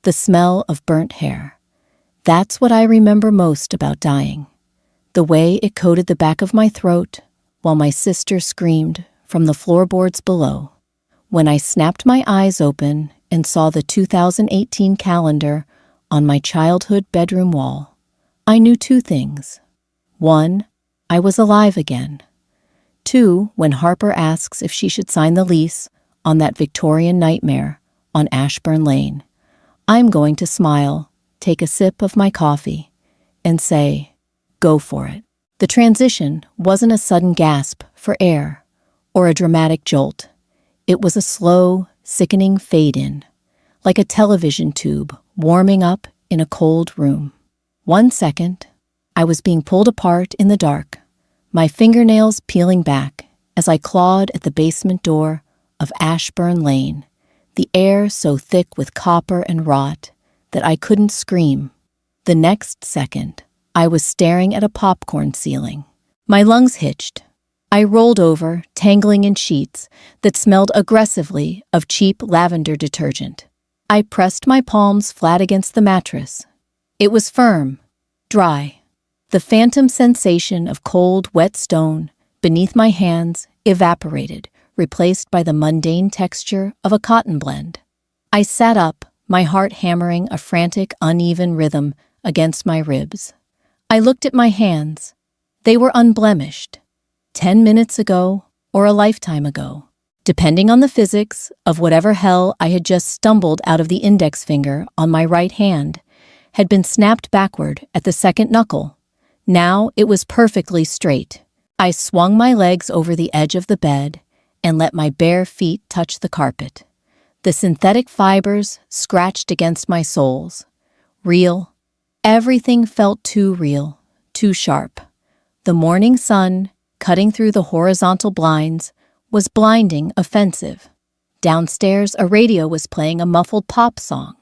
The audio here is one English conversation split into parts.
The smell of burnt hair. That's what I remember most about dying. The way it coated the back of my throat while my sister screamed from the floorboards below. When I snapped my eyes open and saw the 2018 calendar on my childhood bedroom wall, I knew two things. 1, I was alive again. 2, when Harper asks if she should sign the lease on that Victorian nightmare on Ashburn Lane, I'm going to smile, take a sip of my coffee, and say, go for it. The transition wasn't a sudden gasp for air or a dramatic jolt. It was a slow, sickening fade-in, like a television tube warming up in a cold room. 1 second, I was being pulled apart in the dark, my fingernails peeling back as I clawed at the basement door of Ashburn Lane, the air so thick with copper and rot that I couldn't scream. The next second, I was staring at a popcorn ceiling. My lungs hitched. I rolled over, tangling in sheets that smelled aggressively of cheap lavender detergent. I pressed my palms flat against the mattress. It was firm, dry. The phantom sensation of cold, wet stone beneath my hands evaporated, replaced by the mundane texture of a cotton blend. I sat up, my heart hammering a frantic, uneven rhythm against my ribs. I looked at my hands. They were unblemished. 10 minutes ago or a lifetime ago, depending on the physics of whatever hell I had just stumbled out of the index finger on my right hand, had been snapped backward at the second knuckle. Now it was perfectly straight. I swung my legs over the edge of the bed and let my bare feet touch the carpet. The synthetic fibers scratched against my soles. Real. Everything felt too real, too sharp. The morning sun, cutting through the horizontal blinds, was blinding, offensive. Downstairs, a radio was playing a muffled pop song.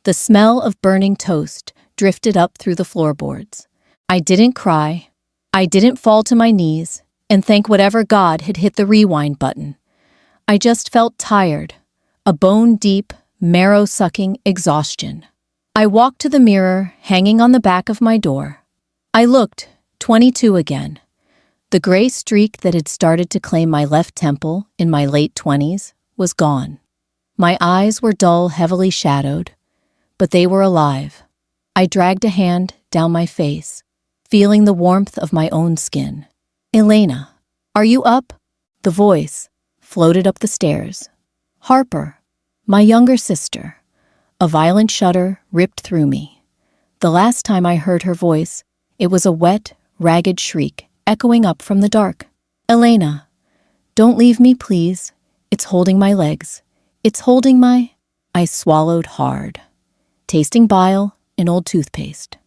The smell of burning toast drifted up through the floorboards. I didn't cry. I didn't fall to my knees and thank whatever God had hit the rewind button. I just felt tired, a bone-deep, marrow-sucking exhaustion. I walked to the mirror hanging on the back of my door. I looked, 22 again. The gray streak that had started to claim my left temple in my late 20s was gone. My eyes were dull, heavily shadowed, but they were alive. I dragged a hand down my face, feeling the warmth of my own skin. Elena, are you up? The voice floated up the stairs. Harper, my younger sister. A violent shudder ripped through me. The last time I heard her voice, it was a wet, ragged shriek echoing up from the dark. Elena, don't leave me, please. It's holding my legs. It's holding my... I swallowed hard, tasting bile and old toothpaste.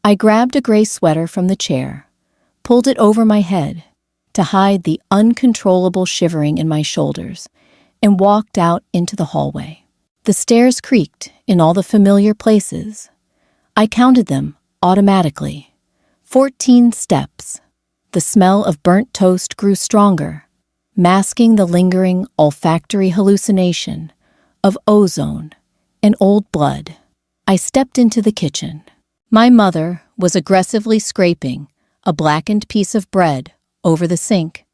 I grabbed a gray sweater from the chair, pulled it over my head to hide the uncontrollable shivering in my shoulders, and walked out into the hallway. The stairs creaked in all the familiar places. I counted them automatically. 14 steps. The smell of burnt toast grew stronger, masking the lingering olfactory hallucination of ozone and old blood. I stepped into the kitchen. My mother was aggressively scraping a blackened piece of bread over the sink.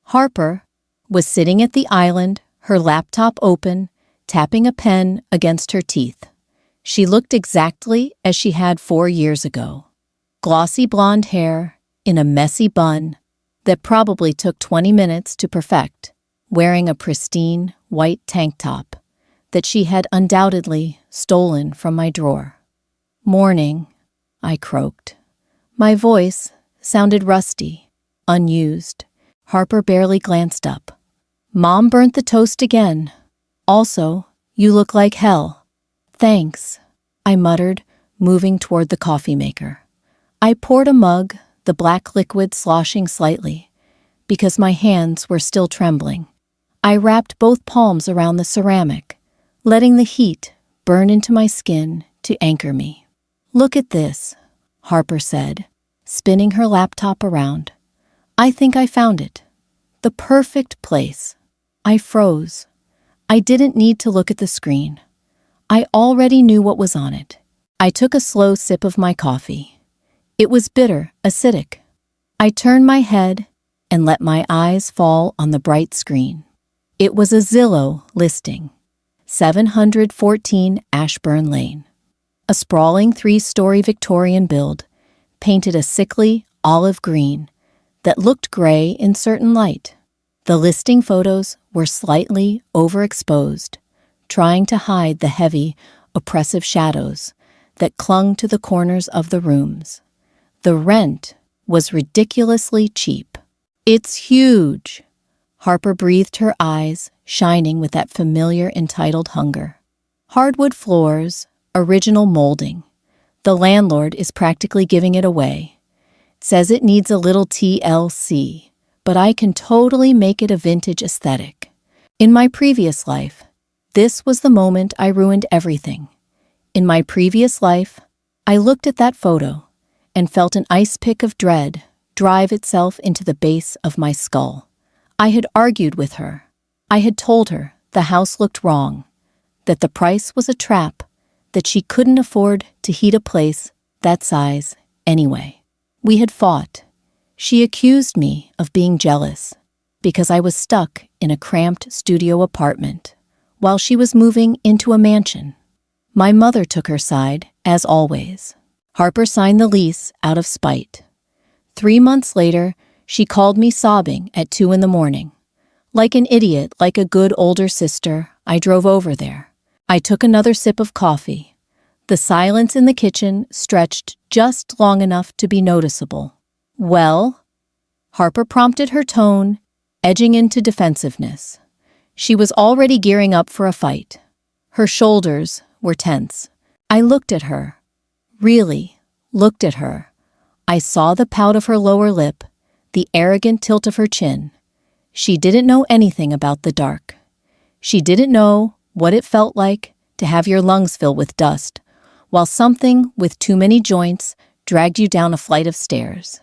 Harper was sitting at the island, her laptop open, tapping a pen against her teeth. She looked exactly as she had 4 years ago. Glossy blonde hair in a messy bun that probably took 20 minutes to perfect, wearing a pristine white tank top that she had undoubtedly stolen from my drawer. Morning, I croaked. My voice sounded rusty, unused. Harper barely glanced up. Mom burnt the toast again. Also, you look like hell. Thanks, I muttered, moving toward the coffee maker. I poured a mug, the black liquid sloshing slightly, because my hands were still trembling. I wrapped both palms around the ceramic, letting the heat burn into my skin to anchor me. Look at this, Harper said, spinning her laptop around. I think I found it. The perfect place. I froze. I didn't need to look at the screen. I already knew what was on it. I took a slow sip of my coffee. It was bitter, acidic. I turned my head and let my eyes fall on the bright screen. It was a Zillow listing. 714 Ashburn Lane. A sprawling 3-story Victorian build, painted a sickly olive green that looked gray in certain light. The listing photos were slightly overexposed, trying to hide the heavy, oppressive shadows that clung to the corners of the rooms. The rent was ridiculously cheap. "It's huge," Harper breathed, her eyes shining with that familiar entitled hunger. "Hardwood floors, original molding. The landlord is practically giving it away. Says it needs a little TLC, but I can totally make it a vintage aesthetic. In my previous life, this was the moment I ruined everything. In my previous life, I looked at that photo and felt an ice pick of dread drive itself into the base of my skull. I had argued with her. I had told her the house looked wrong, that the price was a trap, that she couldn't afford to heat a place that size anyway. We had fought. She accused me of being jealous because I was stuck in a cramped studio apartment while she was moving into a mansion. My mother took her side, as always. Harper signed the lease out of spite. 3 months later, she called me sobbing at 2 a.m. Like an idiot, like a good older sister, I drove over there. I took another sip of coffee. The silence in the kitchen stretched just long enough to be noticeable. "Well?" Harper prompted, her tone edging into defensiveness. She was already gearing up for a fight. Her shoulders were tense. I looked at her. Really looked at her. I saw the pout of her lower lip, the arrogant tilt of her chin. She didn't know anything about the dark. She didn't know what it felt like to have your lungs fill with dust, while something with too many joints dragged you down a flight of stairs.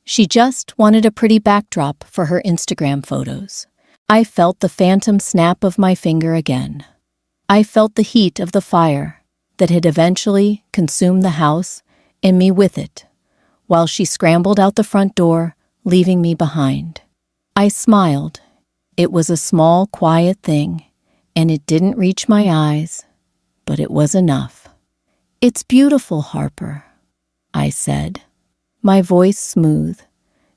She just wanted a pretty backdrop for her Instagram photos. I felt the phantom snap of my finger again. I felt the heat of the fire that had eventually consumed the house and me with it, while she scrambled out the front door, leaving me behind. I smiled. It was a small, quiet thing, and it didn't reach my eyes, but it was enough. "It's beautiful, Harper," I said, my voice smooth,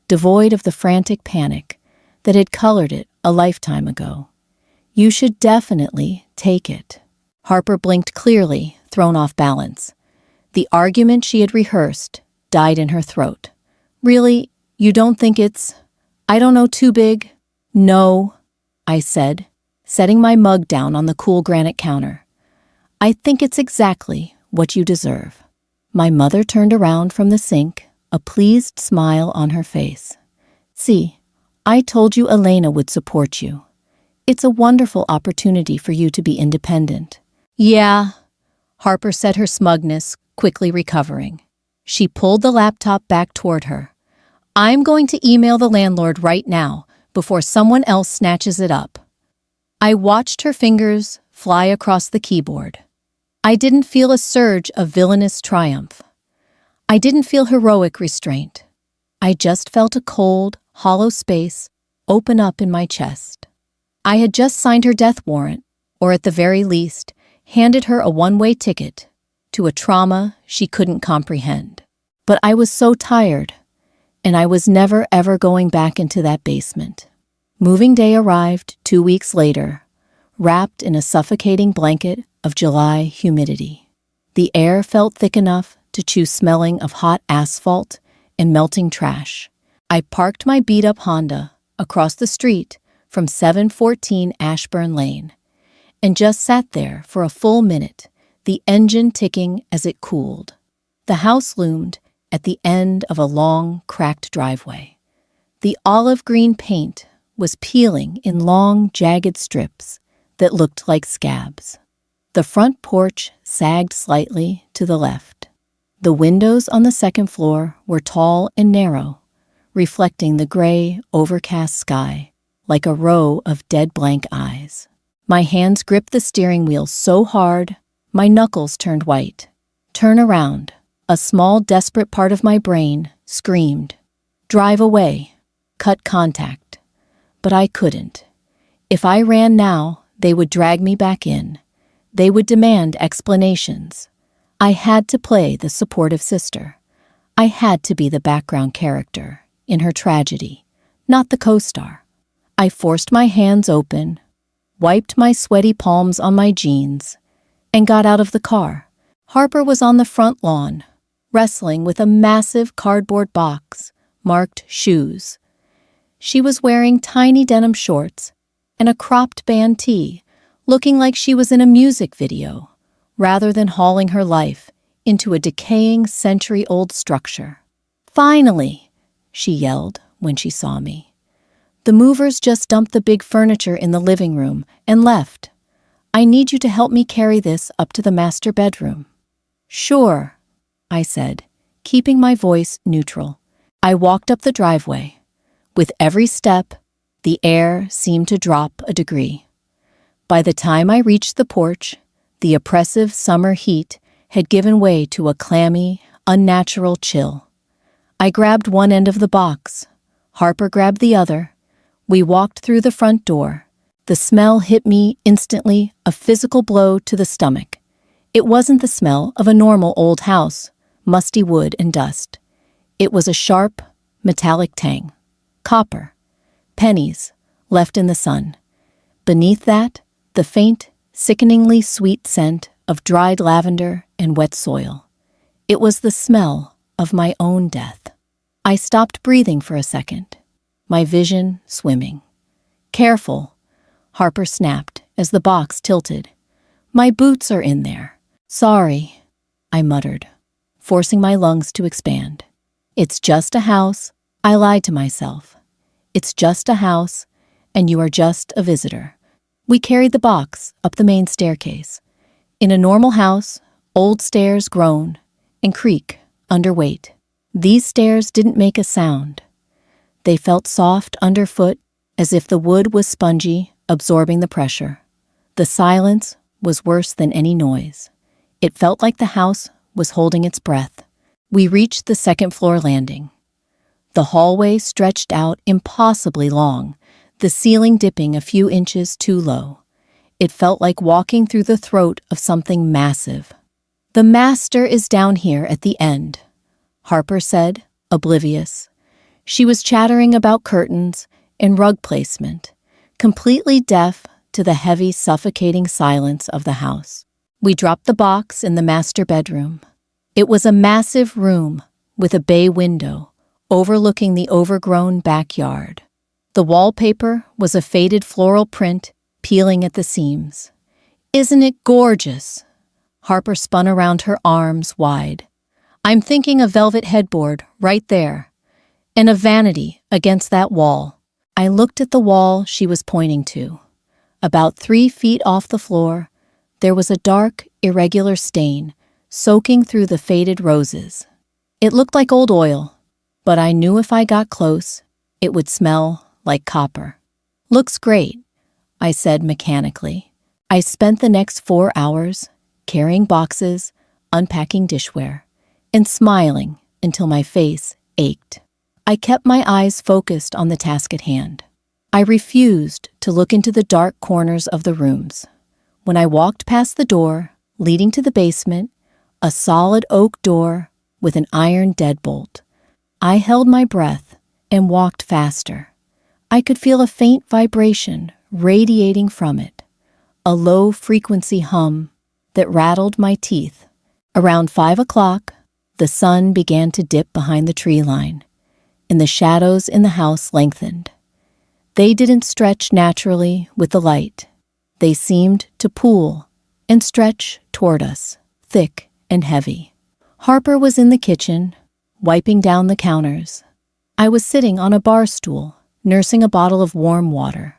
devoid of the frantic panic that had colored it a lifetime ago. "You should definitely take it." Harper blinked clearly, thrown off balance. The argument she had rehearsed died in her throat. "Really, you don't think it's, I don't know, too big?" "No," I said, setting my mug down on the cool granite counter. "I think it's exactly what you deserve." My mother turned around from the sink, a pleased smile on her face. "See, I told you Elena would support you. It's a wonderful opportunity for you to be independent." "Yeah," Harper said, her smugness quickly recovering. She pulled the laptop back toward her. "I'm going to email the landlord right now before someone else snatches it up." I watched her fingers fly across the keyboard. I didn't feel a surge of villainous triumph. I didn't feel heroic restraint. I just felt a cold, hollow space open up in my chest. I had just signed her death warrant, or at the very least, handed her a one-way ticket to a trauma she couldn't comprehend. But I was so tired, and I was never ever going back into that basement. Moving day arrived 2 weeks later, wrapped in a suffocating blanket of July humidity. The air felt thick enough to chew, smelling of hot asphalt and melting trash. I parked my beat-up Honda across the street from 714 Ashburn Lane and just sat there for a full minute, the engine ticking as it cooled. The house loomed at the end of a long, cracked driveway. The olive green paint was peeling in long, jagged strips that looked like scabs. The front porch sagged slightly to the left. The windows on the second floor were tall and narrow, reflecting the gray, overcast sky like a row of dead blank eyes. My hands gripped the steering wheel so hard My knuckles turned white. Turn around. A small, desperate part of my brain screamed. Drive away. Cut contact. But I couldn't. If I ran now, they would drag me back in. They would demand explanations. I had to play the supportive sister. I had to be the background character in her tragedy, not the co-star. I forced my hands open, wiped my sweaty palms on my jeans, and got out of the car. Harper was on the front lawn, wrestling with a massive cardboard box marked shoes. She was wearing tiny denim shorts and a cropped band tee, looking like she was in a music video, rather than hauling her life into a decaying century-old structure. "Finally!" she yelled when she saw me. "The movers just dumped the big furniture in the living room and left. I need you to help me carry this up to the master bedroom." "Sure," I said, keeping my voice neutral. I walked up the driveway. With every step, the air seemed to drop a degree. By the time I reached the porch, the oppressive summer heat had given way to a clammy, unnatural chill. I grabbed one end of the box. Harper grabbed the other. We walked through the front door. The smell hit me instantly, a physical blow to the stomach. It wasn't the smell of a normal old house, musty wood and dust. It was a sharp, metallic tang. Copper. Pennies, left in the sun. Beneath that, the faint, sickeningly sweet scent of dried lavender and wet soil. It was the smell of my own death. I stopped breathing for a second, my vision swimming. "Careful," Harper snapped as the box tilted. "My boots are in there." "Sorry," I muttered, forcing my lungs to expand. "It's just a house," I lied to myself. "It's just a house, and you are just a visitor." We carried the box up the main staircase. In a normal house, old stairs groan and creak under weight. These stairs didn't make a sound. They felt soft underfoot, as if the wood was spongy, absorbing the pressure. The silence was worse than any noise. It felt like the house was holding its breath. We reached the second-floor landing. The hallway stretched out impossibly long, the ceiling dipping a few inches too low. It felt like walking through the throat of something massive. "The master is down here at the end," Harper said, oblivious. She was chattering about curtains and rug placement, completely deaf to the heavy, suffocating silence of the house. We dropped the box in the master bedroom. It was a massive room with a bay window overlooking the overgrown backyard. The wallpaper was a faded floral print peeling at the seams. "Isn't it gorgeous?" Harper spun around her arms wide. "I'm thinking a velvet headboard right there, and a vanity against that wall." I looked at the wall she was pointing to. About 3 feet off the floor, there was a dark, irregular stain soaking through the faded roses. It looked like old oil, but I knew if I got close, it would smell like copper. "Looks great," I said mechanically. I spent the next 4 hours carrying boxes, unpacking dishware, and smiling until my face ached. I kept my eyes focused on the task at hand. I refused to look into the dark corners of the rooms. When I walked past the door leading to the basement, a solid oak door with an iron deadbolt, I held my breath and walked faster. I could feel a faint vibration radiating from it, a low-frequency hum that rattled my teeth. Around 5 o'clock, the sun began to dip behind the tree line, and the shadows in the house lengthened. They didn't stretch naturally with the light. They seemed to pool and stretch toward us, thick and heavy. Harper was in the kitchen, wiping down the counters. I was sitting on a bar stool, nursing a bottle of warm water.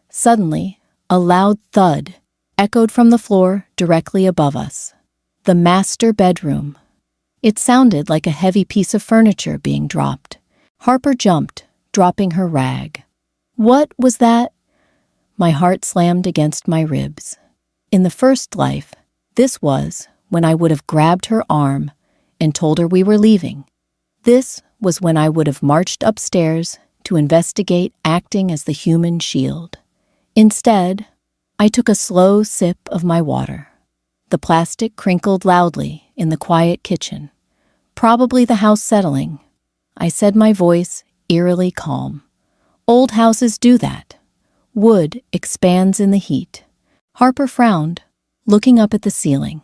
Suddenly, a loud thud echoed from the floor directly above us. The master bedroom. It sounded like a heavy piece of furniture being dropped. Harper jumped, dropping her rag. "What was that?" My heart slammed against my ribs. In the first life, This was when I would have grabbed her arm and told her we were leaving. This was when I would have marched upstairs to investigate acting as the human shield. Instead, I took a slow sip of my water. The plastic crinkled loudly in the quiet kitchen. Probably the house settling. I said, my voice eerily calm. Old houses do that. Wood expands in the heat. Harper frowned, looking up at the ceiling.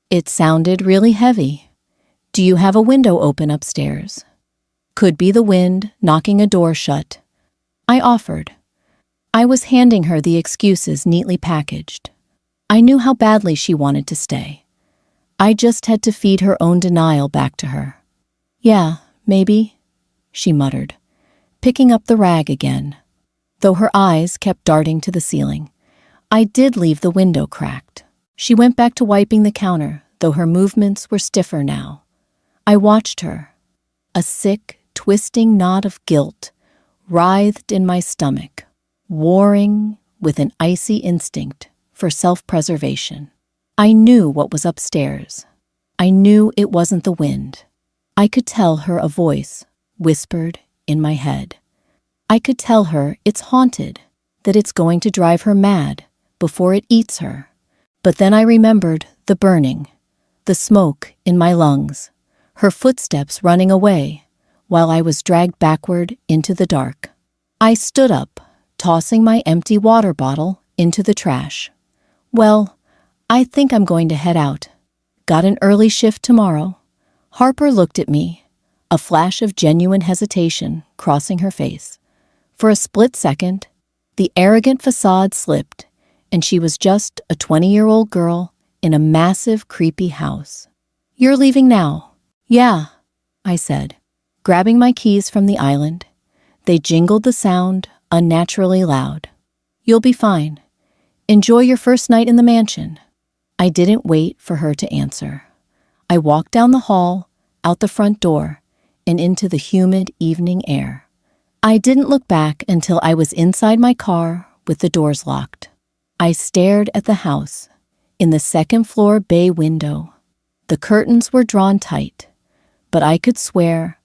It sounded really heavy. Do you have a window open upstairs? Could be the wind knocking a door shut. I offered. I was handing her the excuses neatly packaged. I knew how badly she wanted to stay. I just had to feed her own denial back to her. Yeah, maybe, she muttered, picking up the rag again, though her eyes kept darting to the ceiling. I did leave the window cracked. She went back to wiping the counter, though her movements were stiffer now. I watched her. A sick, twisting knot of guilt writhed in my stomach, warring with an icy instinct for self-preservation. I knew what was upstairs. I knew it wasn't the wind. I could tell her a voice whispered in my head. I could tell her it's haunted, that it's going to drive her mad before it eats her. But then I remembered the burning, the smoke in my lungs, her footsteps running away while I was dragged backward into the dark. I stood up, tossing my empty water bottle into the trash. Well, I think I'm going to head out. Got an early shift tomorrow. Harper looked at me, a flash of genuine hesitation crossing her face. For a split second, the arrogant facade slipped, and she was just a 20-year-old girl in a massive, creepy house. You're leaving now? Yeah, I said, grabbing my keys from the island. They jingled the sound unnaturally loud. You'll be fine. Enjoy your first night in the mansion. I didn't wait for her to answer. I walked down the hall, out the front door, and into the humid evening air. I didn't look back until I was inside my car with the doors locked. I stared at the house. In the second-floor bay window, the curtains were drawn tight, but I could swear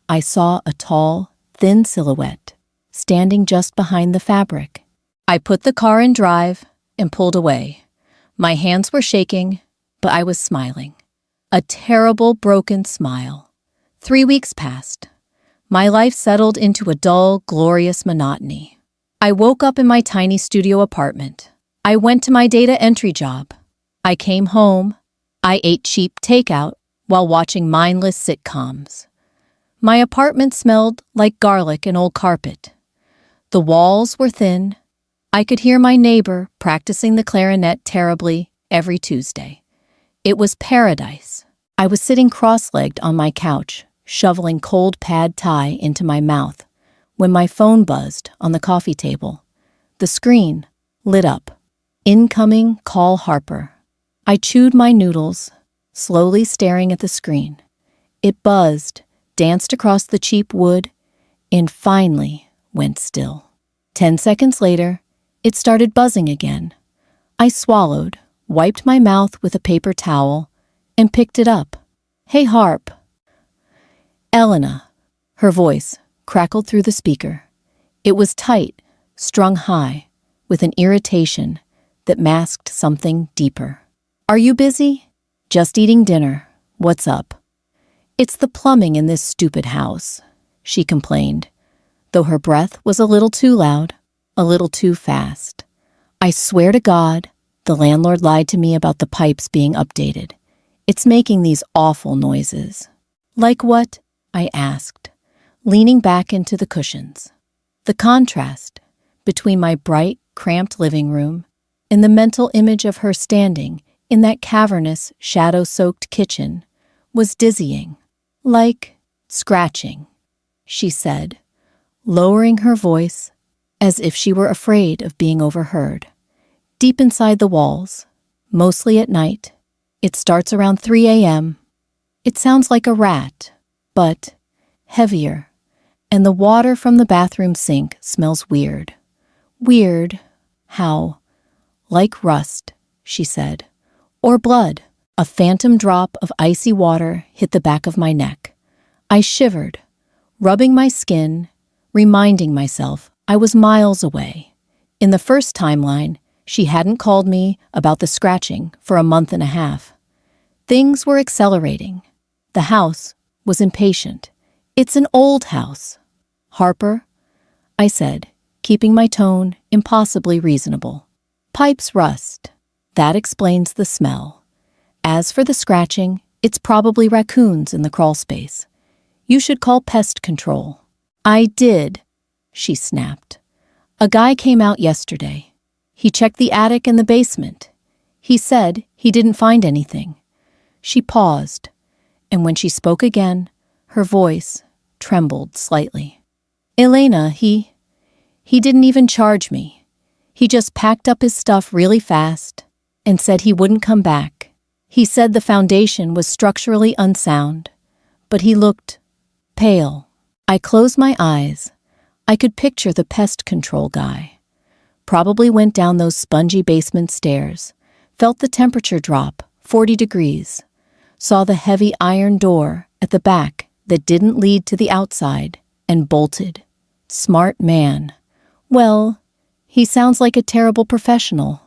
I saw a tall, thin silhouette standing just behind the fabric. I put the car in drive and pulled away. My hands were shaking, but I was smiling. A terrible, broken smile. 3 weeks passed. My life settled into a dull, glorious monotony. I woke up in my tiny studio apartment. I went to my data entry job. I came home. I ate cheap takeout while watching mindless sitcoms. My apartment smelled like garlic and old carpet. The walls were thin. I could hear my neighbor practicing the clarinet terribly every Tuesday. It was paradise. I was sitting cross-legged on my couch, shoveling cold pad thai into my mouth, when my phone buzzed on the coffee table. The screen lit up. Incoming call Harper. I chewed my noodles, slowly staring at the screen. It buzzed, danced across the cheap wood, and finally went still. 10 seconds later, it started buzzing again. I swallowed, wiped my mouth with a paper towel, and picked it up. Hey, Harp. Elena. Her voice crackled through the speaker. It was tight, strung high, with an irritation that masked something deeper. Are you busy? Just eating dinner. What's up? It's the plumbing in this stupid house, she complained, though her breath was a little too loud, a little too fast. I swear to God, the landlord lied to me about the pipes being updated. It's making these awful noises. Like what? I asked, leaning back into the cushions. The contrast between my bright, cramped living room and the mental image of her standing in that cavernous, shadow-soaked kitchen was dizzying. Like scratching, she said, lowering her voice as if she were afraid of being overheard. Deep inside the walls, mostly at night, it starts around 3 a.m. It sounds like a rat, but heavier, and the water from the bathroom sink smells weird. Weird how, like rust, she said, Or blood. A phantom drop of icy water hit the back of my neck. I shivered, rubbing my skin, reminding myself I was miles away. In the first timeline, she hadn't called me about the scratching for a month and a half. Things were accelerating. The house was impatient. It's an old house. Harper, I said, keeping my tone impossibly reasonable. Pipes rust. That explains the smell. As for the scratching, it's probably raccoons in the crawl space. You should call pest control. I did, she snapped. A guy came out yesterday. He checked the attic and the basement. He said he didn't find anything. She paused, and when she spoke again, her voice trembled slightly. Elena, he didn't even charge me. He just packed up his stuff really fast and said he wouldn't come back. He said the foundation was structurally unsound, but he looked pale. I closed my eyes. I could picture the pest control guy. Probably went down those spongy basement stairs, felt the temperature drop 40 degrees, saw the heavy iron door at the back that didn't lead to the outside, and bolted. Smart man. Well, he sounds like a terrible professional,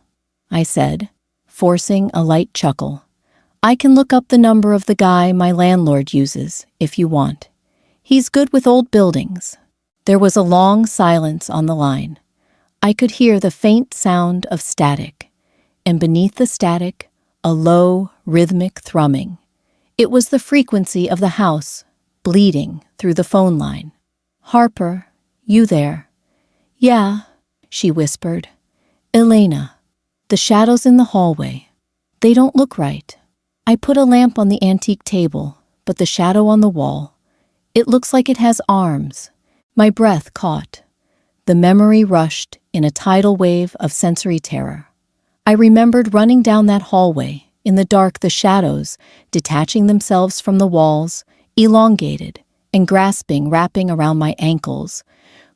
I said, forcing a light chuckle. I can look up the number of the guy my landlord uses, if you want. He's good with old buildings. There was a long silence on the line. I could hear the faint sound of static, and beneath the static, a low, rhythmic thrumming. It was the frequency of the house, bleeding through the phone line. Harper, you there? Yeah, she whispered. Elena, the shadows in the hallway. They don't look right. I put a lamp on the antique table, but the shadow on the wall, it looks like it has arms. My breath caught. The memory rushed in a tidal wave of sensory terror. I remembered running down that hallway, in the dark, the shadows detaching themselves from the walls, elongated and grasping, wrapping around my ankles,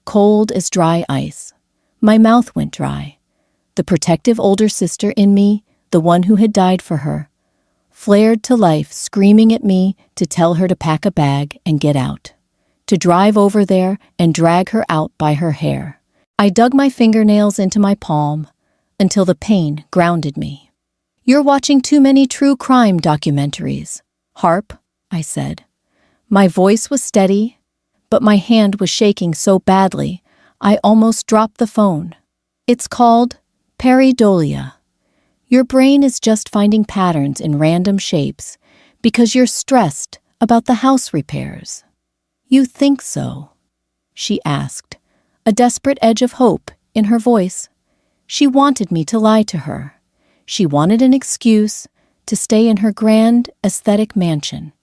cold as dry ice. My mouth went dry. The protective older sister in me, the one who had died for her, flared to life, screaming at me to tell her to pack a bag and get out, to drive over there and drag her out by her hair. I dug my fingernails into my palm until the pain grounded me. You're watching too many true crime documentaries, Harp, I said. My voice was steady, but my hand was shaking so badly I almost dropped the phone. It's called pareidolia. Your brain is just finding patterns in random shapes because you're stressed about the house repairs. You think so? She asked, a desperate edge of hope in her voice. She wanted me to lie to her. She wanted an excuse to stay in her grand, aesthetic mansion.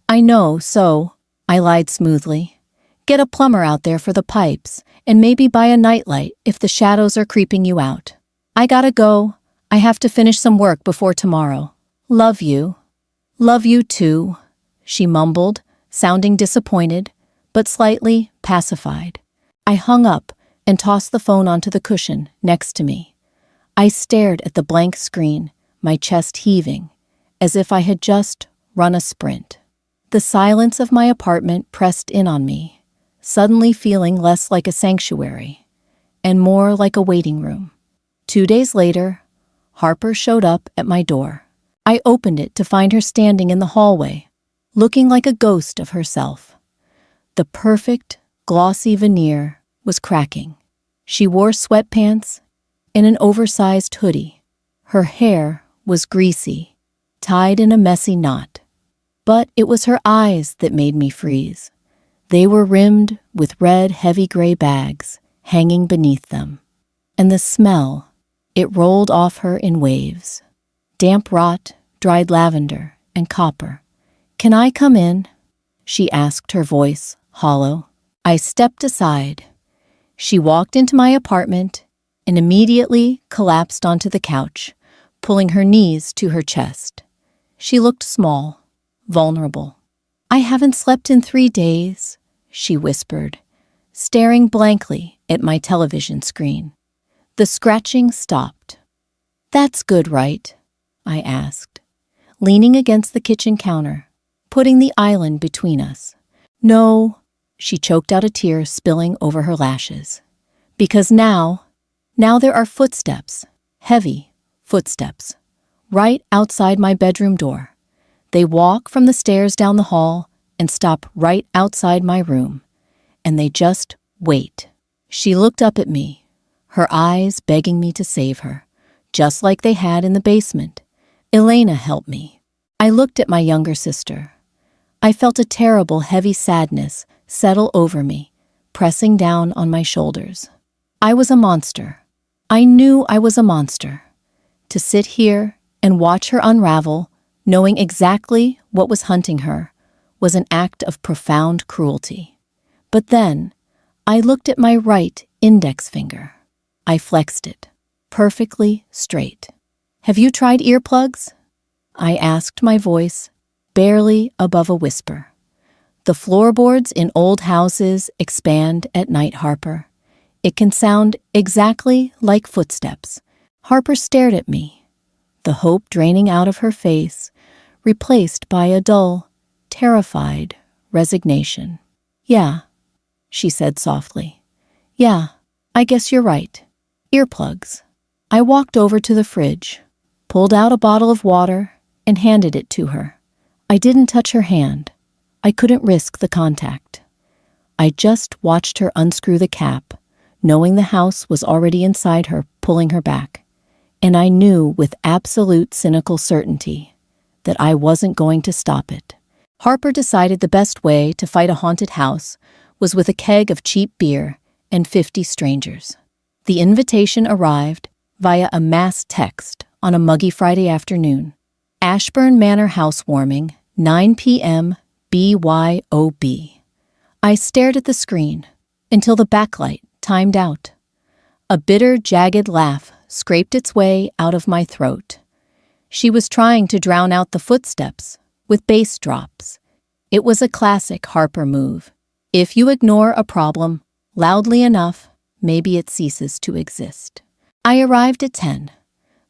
I know, so, I lied smoothly. Get a plumber out there for the pipes, and maybe buy a nightlight if the shadows are creeping you out. I gotta go. I have to finish some work before tomorrow. Love you. Love you too, she mumbled, sounding disappointed, but slightly pacified. I hung up and tossed the phone onto the cushion next to me. I stared at the blank screen, my chest heaving, as if I had just run a sprint. The silence of my apartment pressed in on me, suddenly feeling less like a sanctuary and more like a waiting room. 2 days later, Harper showed up at my door. I opened it to find her standing in the hallway, looking like a ghost of herself. The perfect, glossy veneer was cracking. She wore sweatpants and an oversized hoodie. Her hair was greasy, tied in a messy knot. But it was her eyes that made me freeze. They were rimmed with red, heavy gray bags hanging beneath them. And the smell, it rolled off her in waves. Damp rot, dried lavender, and copper. Can I come in? She asked, her voice hollow. I stepped aside. She walked into my apartment and immediately collapsed onto the couch, pulling her knees to her chest. She looked small, vulnerable. I haven't slept in 3 days, she whispered, staring blankly at my television screen. The scratching stopped. That's good, right? I asked, leaning against the kitchen counter, putting the island between us. No, she choked out a tear spilling over her lashes. Because now there are footsteps, heavy footsteps, right outside my bedroom door. They walk from the stairs down the hall and stop right outside my room. And they just wait. She looked up at me, her eyes begging me to save her, just like they had in the basement. Elena helped me. I looked at my younger sister. I felt a terrible, heavy sadness settle over me, pressing down on my shoulders. I was a monster. I knew I was a monster. To sit here and watch her unravel, knowing exactly what was hunting her, was an act of profound cruelty. But then, I looked at my right index finger. I flexed it, perfectly straight. Have you tried earplugs? I asked, my voice barely above a whisper. The floorboards in old houses expand at night, Harper. It can sound exactly like footsteps. Harper stared at me, the hope draining out of her face, replaced by a dull, terrified resignation. Yeah, she said softly. Yeah, I guess you're right. Earplugs. I walked over to the fridge, pulled out a bottle of water, and handed it to her. I didn't touch her hand. I couldn't risk the contact. I just watched her unscrew the cap, knowing the house was already inside her, pulling her back. And I knew with absolute cynical certainty that I wasn't going to stop it. Harper decided the best way to fight a haunted house was with a keg of cheap beer and 50 strangers. The invitation arrived via a mass text on a muggy Friday afternoon. Ashburn Manor housewarming, 9 p.m. BYOB. I stared at the screen until the backlight timed out. A bitter, jagged laugh scraped its way out of my throat. She was trying to drown out the footsteps with bass drops. It was a classic Harper move. If you ignore a problem loudly enough, maybe it ceases to exist. I arrived at 10.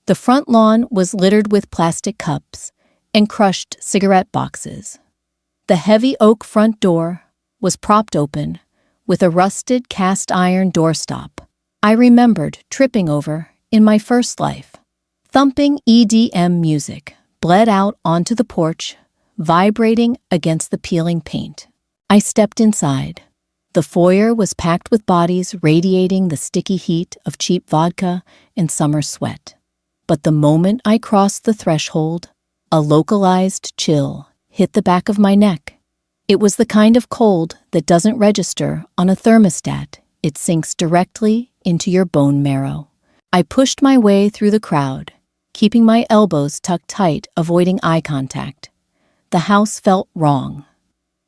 The front lawn was littered with plastic cups and crushed cigarette boxes. The heavy oak front door was propped open with a rusted cast-iron doorstop I remembered tripping over in my first life. Thumping EDM music bled out onto the porch, vibrating against the peeling paint. I stepped inside. The foyer was packed with bodies radiating the sticky heat of cheap vodka and summer sweat. But the moment I crossed the threshold, a localized chill hit the back of my neck. It was the kind of cold that doesn't register on a thermostat. It sinks directly into your bone marrow. I pushed my way through the crowd, keeping my elbows tucked tight, avoiding eye contact. The house felt wrong.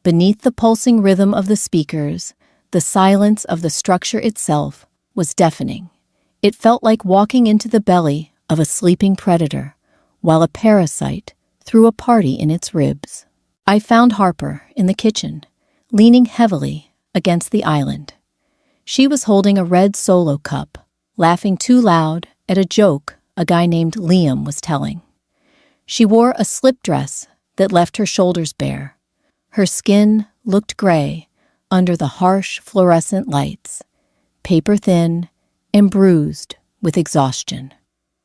Beneath the pulsing rhythm of the speakers, the silence of the structure itself was deafening. It felt like walking into the belly of a sleeping predator, while a parasite threw a party in its ribs. I found Harper in the kitchen, leaning heavily against the island. She was holding a red Solo cup, laughing too loud at a joke a guy named Liam was telling. She wore a slip dress that left her shoulders bare. Her skin looked gray under the harsh fluorescent lights, paper-thin and bruised with exhaustion.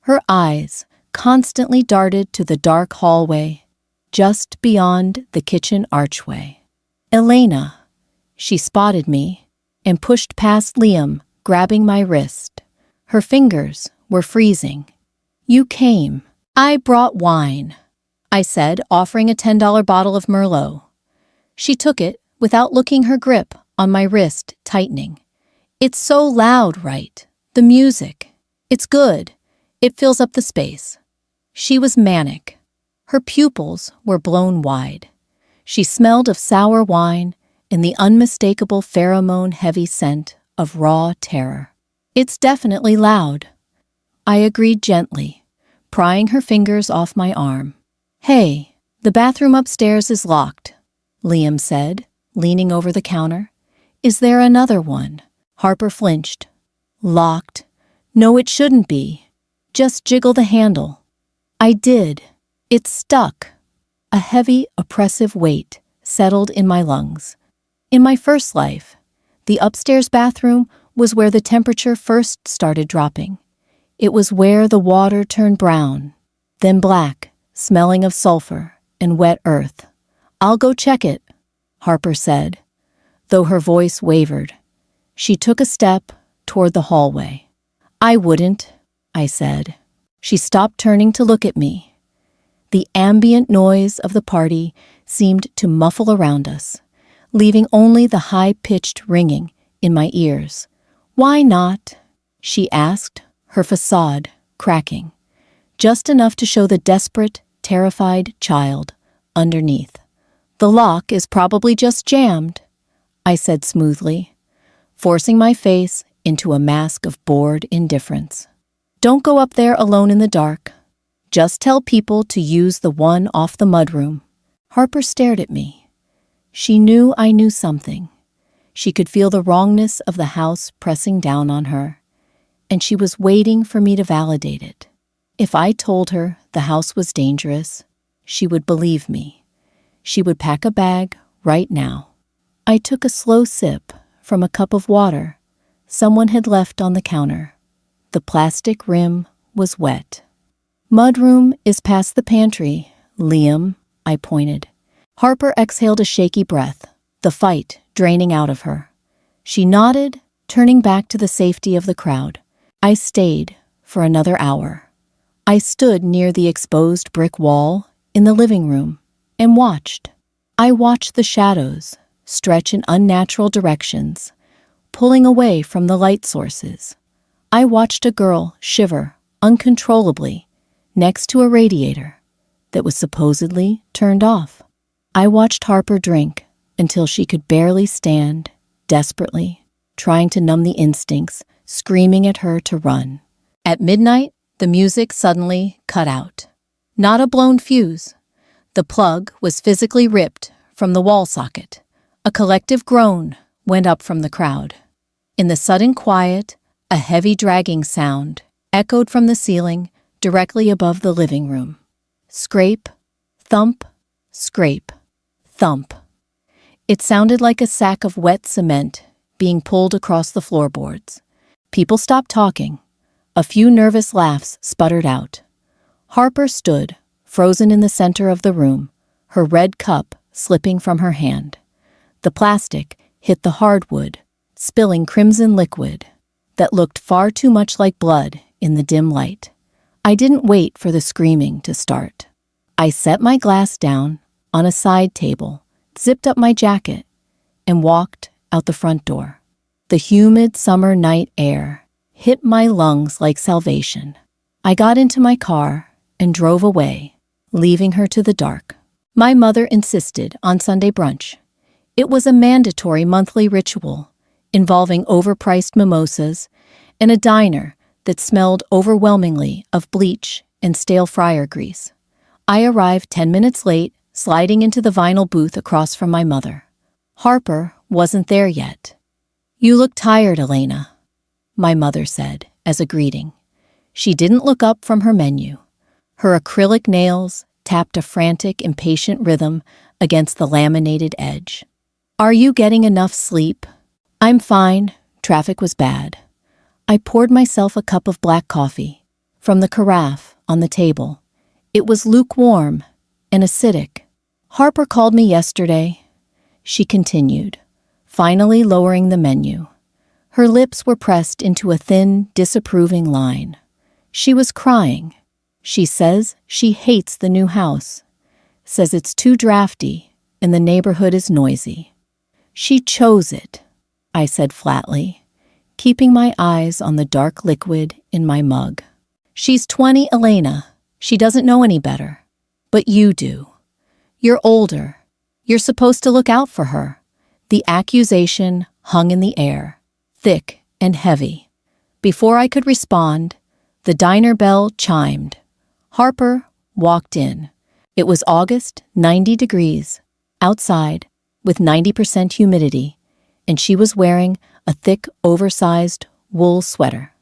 Her eyes constantly darted to the dark hallway just beyond the kitchen archway. Elena, she spotted me and pushed past Liam, grabbing my wrist. Her fingers were freezing. You came. I brought wine, I said, offering a $10 bottle of Merlot. She took it without looking, her grip on my wrist tightening. It's so loud, right? The music. It's good. It fills up the space. She was manic. Her pupils were blown wide. She smelled of sour wine and the unmistakable pheromone-heavy scent of raw terror. It's definitely loud, I agreed gently, prying her fingers off my arm. Hey, the bathroom upstairs is locked, Liam said, leaning over the counter. Is there another one? Harper flinched. Locked? No, it shouldn't be. Just jiggle the handle. I did. It stuck. A heavy, oppressive weight settled in my lungs. In my first life, the upstairs bathroom was where the temperature first started dropping. It was where the water turned brown, then black, smelling of sulfur and wet earth. "I'll go check it," Harper said, though her voice wavered. She took a step toward the hallway. "I wouldn't," I said. She stopped turning to look at me. The ambient noise of the party seemed to muffle around us, leaving only the high-pitched ringing in my ears. "Why not?" she asked, her facade cracking, just enough to show the desperate, terrified child underneath. "The lock is probably just jammed," I said smoothly, forcing my face into a mask of bored indifference. "Don't go up there alone in the dark. Just tell people to use the one off the mudroom." Harper stared at me. She knew I knew something. She could feel the wrongness of the house pressing down on her, and she was waiting for me to validate it. If I told her the house was dangerous, she would believe me. She would pack a bag right now. I took a slow sip from a cup of water someone had left on the counter. The plastic rim was wet. "Mudroom is past the pantry, Liam," I pointed. Harper exhaled a shaky breath, the fight draining out of her. She nodded, turning back to the safety of the crowd. I stayed for another hour. I stood near the exposed brick wall in the living room and watched. I watched the shadows stretch in unnatural directions, pulling away from the light sources. I watched a girl shiver uncontrollably next to a radiator that was supposedly turned off. I watched Harper drink until she could barely stand, desperately, trying to numb the instincts screaming at her to run. At midnight, the music suddenly cut out. Not a blown fuse. The plug was physically ripped from the wall socket. A collective groan went up from the crowd. In the sudden quiet, a heavy dragging sound echoed from the ceiling directly above the living room. Scrape, thump, scrape, thump. It sounded like a sack of wet cement being pulled across the floorboards. People stopped talking. A few nervous laughs sputtered out. Harper stood, frozen in the center of the room, her red cup slipping from her hand. The plastic hit the hardwood, spilling crimson liquid that looked far too much like blood in the dim light. I didn't wait for the screaming to start. I set my glass down on a side table, zipped up my jacket, and walked out the front door. The humid summer night air hit my lungs like salvation. I got into my car and drove away, leaving her to the dark. My mother insisted on Sunday brunch. It was a mandatory monthly ritual involving overpriced mimosas and a diner that smelled overwhelmingly of bleach and stale fryer grease. I arrived 10 minutes late, sliding into the vinyl booth across from my mother. Harper wasn't there yet. "You look tired, Elena," my mother said as a greeting. She didn't look up from her menu. Her acrylic nails tapped a frantic, impatient rhythm against the laminated edge. "Are you getting enough sleep?" "I'm fine. Traffic was bad." I poured myself a cup of black coffee from the carafe on the table. It was lukewarm and acidic. "Harper called me yesterday," she continued, finally lowering the menu. Her lips were pressed into a thin, disapproving line. She was crying. She says she hates the new house, says it's too drafty and the neighborhood is noisy. "She chose it," I said flatly, keeping my eyes on the dark liquid in my mug. "She's 20, Elena. She doesn't know any better. But you do. You're older. You're supposed to look out for her." The accusation hung in the air, thick and heavy. Before I could respond, the diner bell chimed. Harper walked in. It was August, 90 degrees, outside, with 90% humidity, and she was wearing a thick, oversized wool sweater.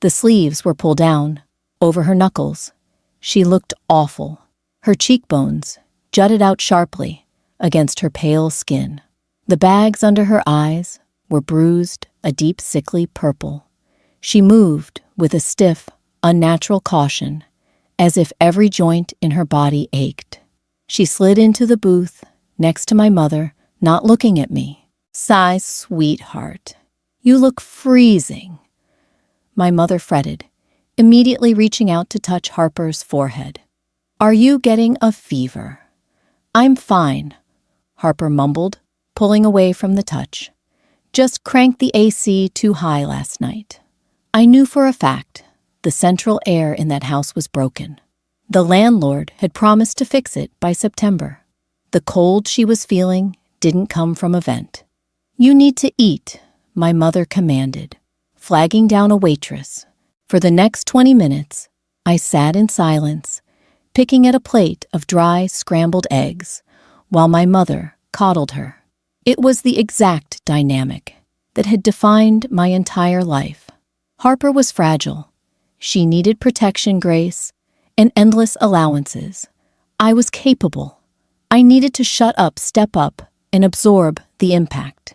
The sleeves were pulled down over her knuckles. She looked awful. Her cheekbones jutted out sharply against her pale skin. The bags under her eyes were bruised a deep sickly purple. She moved with a stiff, unnatural caution, as if every joint in her body ached. She slid into the booth next to my mother, not looking at me. "Sigh, sweetheart. You look freezing." My mother fretted, immediately reaching out to touch Harper's forehead. "Are you getting a fever?" "I'm fine," Harper mumbled, pulling away from the touch. "Just cranked the AC too high last night." I knew for a fact the central air in that house was broken. The landlord had promised to fix it by September. The cold she was feeling didn't come from a vent. "You need to eat," my mother commanded, flagging down a waitress. For the next 20 minutes, I sat in silence, picking at a plate of dry, scrambled eggs, while my mother coddled her. It was the exact dynamic that had defined my entire life. Harper was fragile. She needed protection, grace, and endless allowances. I was capable. I needed to shut up, step up, and absorb the impact.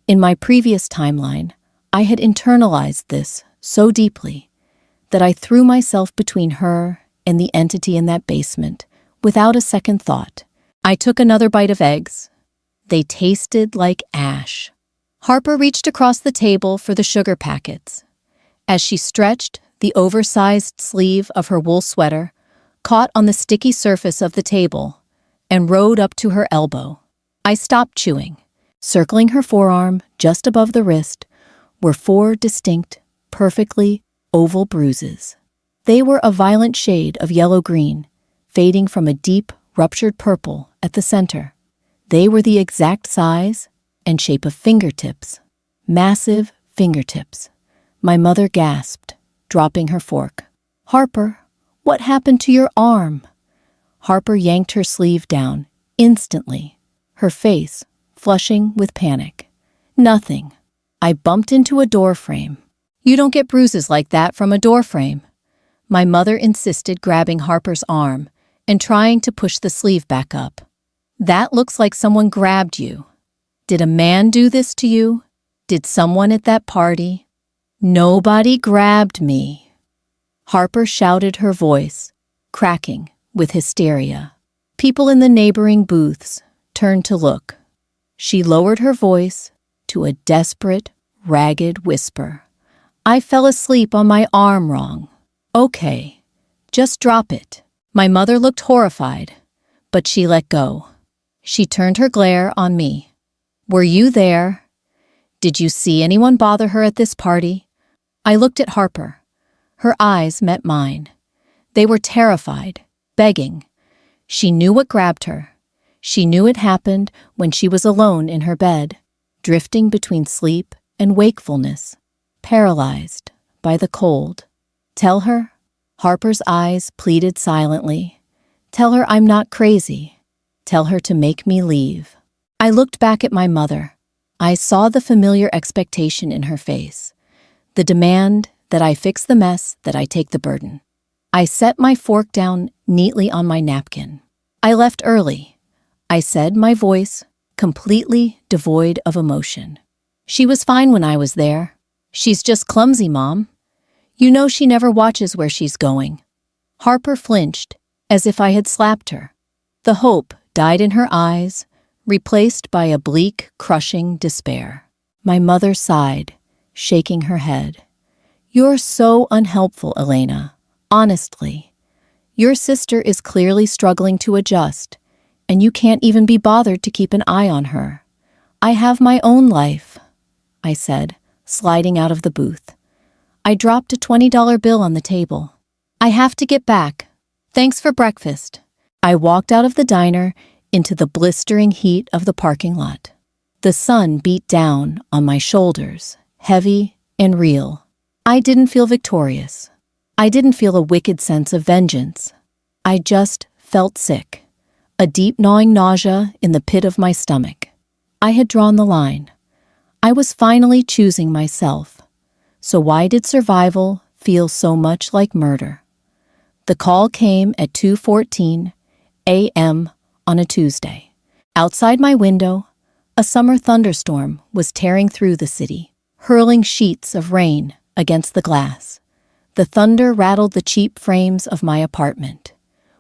In my previous timeline, I had internalized this so deeply that I threw myself between her and the entity in that basement without a second thought. I took another bite of eggs. They tasted like ash. Harper reached across the table for the sugar packets. As she stretched, the oversized sleeve of her wool sweater caught on the sticky surface of the table and rode up to her elbow. I stopped chewing. Circling her forearm just above the wrist were 4 distinct, perfectly oval bruises. They were a violent shade of yellow-green, fading from a deep, ruptured purple at the center. They were the exact size and shape of fingertips. Massive fingertips. My mother gasped, dropping her fork. "Harper, what happened to your arm?" Harper yanked her sleeve down, instantly, her face flushing with panic. "Nothing. I bumped into a door frame." "You don't get bruises like that from a door frame." My mother insisted, grabbing Harper's arm and trying to push the sleeve back up. "That looks like someone grabbed you. Did a man do this to you? Did someone at that party?" "Nobody grabbed me," Harper shouted, her voice cracking with hysteria. People in the neighboring booths turned to look. She lowered her voice to a desperate, ragged whisper. "I fell asleep on my arm wrong." "Okay, just drop it." My mother looked horrified, but she let go. She turned her glare on me. "Were you there? Did you see anyone bother her at this party?" I looked at Harper. Her eyes met mine. They were terrified, begging. She knew what grabbed her. She knew it happened when she was alone in her bed, drifting between sleep and wakefulness, paralyzed by the cold. "Tell her," Harper's eyes pleaded silently. "Tell her I'm not crazy. Tell her to make me leave." I looked back at my mother. I saw the familiar expectation in her face, the demand that I fix the mess, that I take the burden. I set my fork down neatly on my napkin. "I left early," I said, my voice completely devoid of emotion. "She was fine when I was there. She's just clumsy, Mom. You know she never watches where she's going." Harper flinched, as if I had slapped her. The hope died in her eyes, replaced by a bleak, crushing despair. My mother sighed, shaking her head. "You're so unhelpful, Elena. Honestly. Your sister is clearly struggling to adjust, and you can't even be bothered to keep an eye on her. I have my own life," I said, sliding out of the booth. I dropped a $20 bill on the table. "I have to get back. Thanks for breakfast." I walked out of the diner into the blistering heat of the parking lot. The sun beat down on my shoulders, heavy and real. I didn't feel victorious. I didn't feel a wicked sense of vengeance. I just felt sick, a deep gnawing nausea in the pit of my stomach. I had drawn the line. I was finally choosing myself. So why did survival feel so much like murder? The call came at 2:14 a.m. on a Tuesday. Outside my window, a summer thunderstorm was tearing through the city, hurling sheets of rain against the glass. The thunder rattled the cheap frames of my apartment.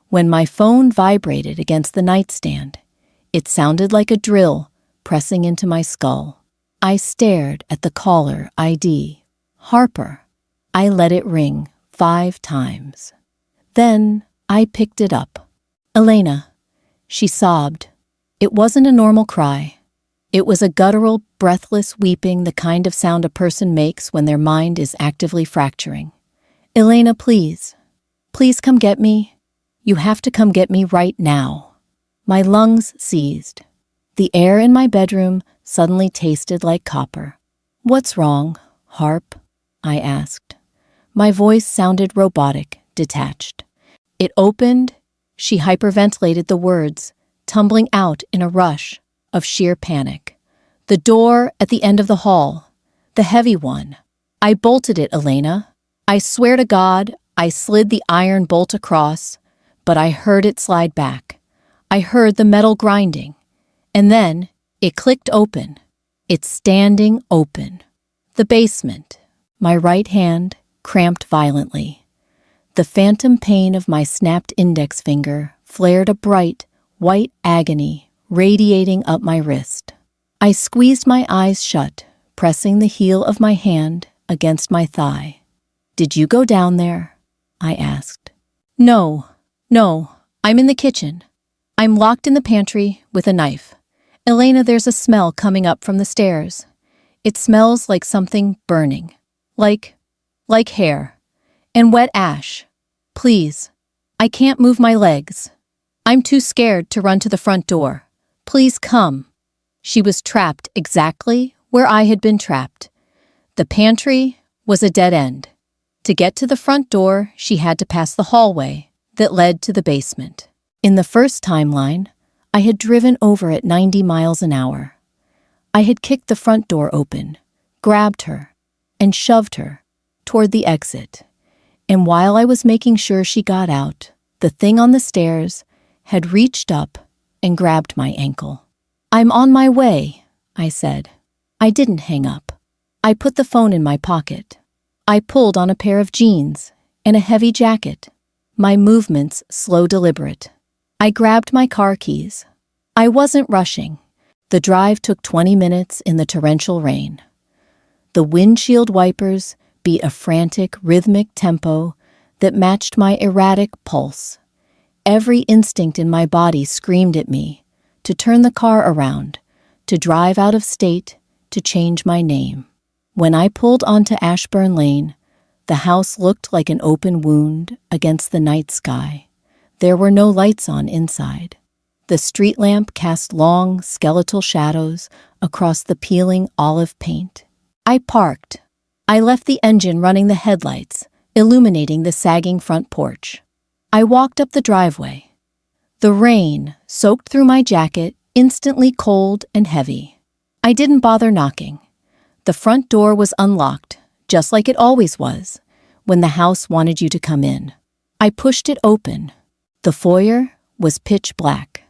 When my phone vibrated against the nightstand, it sounded like a drill pressing into my skull. I stared at the caller ID. Harper. I let it ring 5 times. Then I picked it up. Elena. She sobbed. It wasn't a normal cry. It was a guttural, breathless weeping, the kind of sound a person makes when their mind is actively fracturing. Elena, please. Please come get me. You have to come get me right now. My lungs seized. The air in my bedroom suddenly tasted like copper. What's wrong, Harp? I asked. My voice sounded robotic, detached. It opened. She hyperventilated the words, tumbling out in a rush of sheer panic. The door at the end of the hall. The heavy one. I bolted it, Elena. I swear to God, I slid the iron bolt across, but I heard it slide back. I heard the metal grinding. And then it clicked open. It's standing open. The basement. My right hand cramped violently. The phantom pain of my snapped index finger flared a bright, white agony radiating up my wrist. I squeezed my eyes shut, pressing the heel of my hand against my thigh. Did you go down there? I asked. No, I'm in the kitchen. I'm locked in the pantry with a knife. Elena, there's a smell coming up from the stairs. It smells like something burning. Like hair. And wet ash. Please. I can't move my legs. I'm too scared to run to the front door. Please come. She was trapped exactly where I had been trapped. The pantry was a dead end. To get to the front door, she had to pass the hallway that led to the basement. In the first timeline, I had driven over at 90 miles an hour. I had kicked the front door open, grabbed her, and shoved her toward the exit. And while I was making sure she got out, the thing on the stairs had reached up and grabbed my ankle. I'm on my way, I said. I didn't hang up. I put the phone in my pocket. I pulled on a pair of jeans and a heavy jacket, my movements slow, deliberate. I grabbed my car keys. I wasn't rushing. The drive took 20 minutes in the torrential rain. The windshield wipers beat a frantic, rhythmic tempo that matched my erratic pulse. Every instinct in my body screamed at me to turn the car around, to drive out of state, to change my name. When I pulled onto Ashburn Lane, the house looked like an open wound against the night sky. There were no lights on inside. The street lamp cast long, skeletal shadows across the peeling olive paint. I parked. I left the engine running, the headlights illuminating the sagging front porch. I walked up the driveway. The rain soaked through my jacket, instantly cold and heavy. I didn't bother knocking. The front door was unlocked, just like it always was, when the house wanted you to come in. I pushed it open. The foyer was pitch black.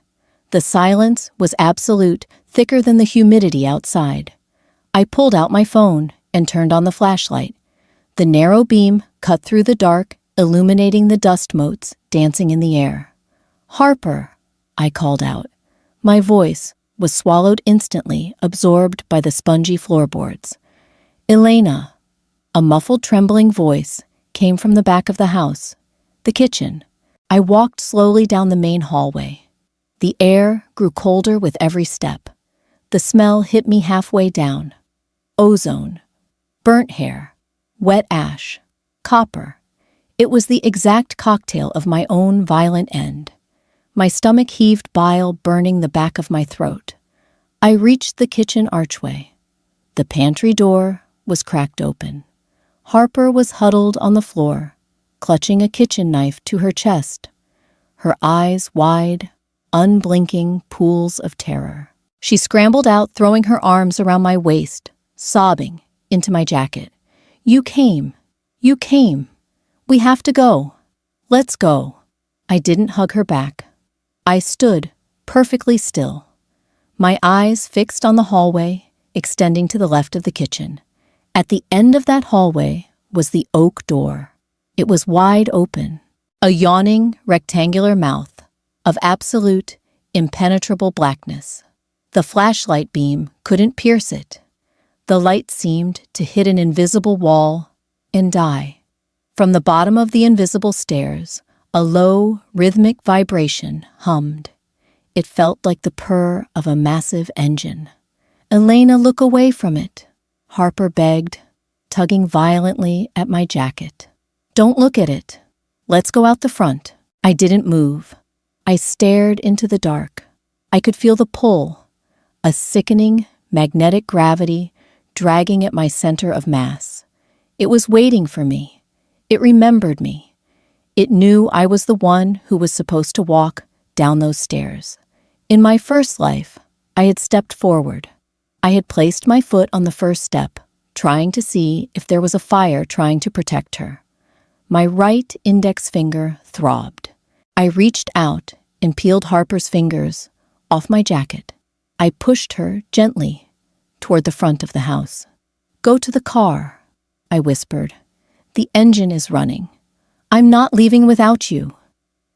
The silence was absolute, thicker than the humidity outside. I pulled out my phone and turned on the flashlight. The narrow beam cut through the dark, illuminating the dust motes dancing in the air. Harper, I called out. My voice was swallowed instantly, absorbed by the spongy floorboards. Elena, a muffled, trembling voice came from the back of the house, the kitchen. I walked slowly down the main hallway. The air grew colder with every step. The smell hit me halfway down. Ozone, burnt hair, wet ash, copper. It was the exact cocktail of my own violent end. My stomach heaved, bile burning the back of my throat. I reached the kitchen archway. The pantry door was cracked open. Harper was huddled on the floor, clutching a kitchen knife to her chest, her eyes wide, unblinking pools of terror. She scrambled out, throwing her arms around my waist, sobbing into my jacket. You came. We have to go. Let's go. I didn't hug her back. I stood, perfectly still, my eyes fixed on the hallway extending to the left of the kitchen. At the end of that hallway was the oak door. It was wide open, a yawning, rectangular mouth of absolute, impenetrable blackness. The flashlight beam couldn't pierce it. The light seemed to hit an invisible wall and die. From the bottom of the invisible stairs, a low, rhythmic vibration hummed. It felt like the purr of a massive engine. "Elena, look away from it," Harper begged, tugging violently at my jacket. "Don't look at it. Let's go out the front." I didn't move. I stared into the dark. I could feel the pull, a sickening, magnetic gravity dragging at my center of mass. It was waiting for me. It remembered me. It knew I was the one who was supposed to walk down those stairs. In my first life, I had stepped forward. I had placed my foot on the first step, trying to see if there was a fire trying to protect her. My right index finger throbbed. I reached out and peeled Harper's fingers off my jacket. I pushed her gently toward the front of the house. "Go to the car," I whispered. "The engine is running. I'm not leaving without you,"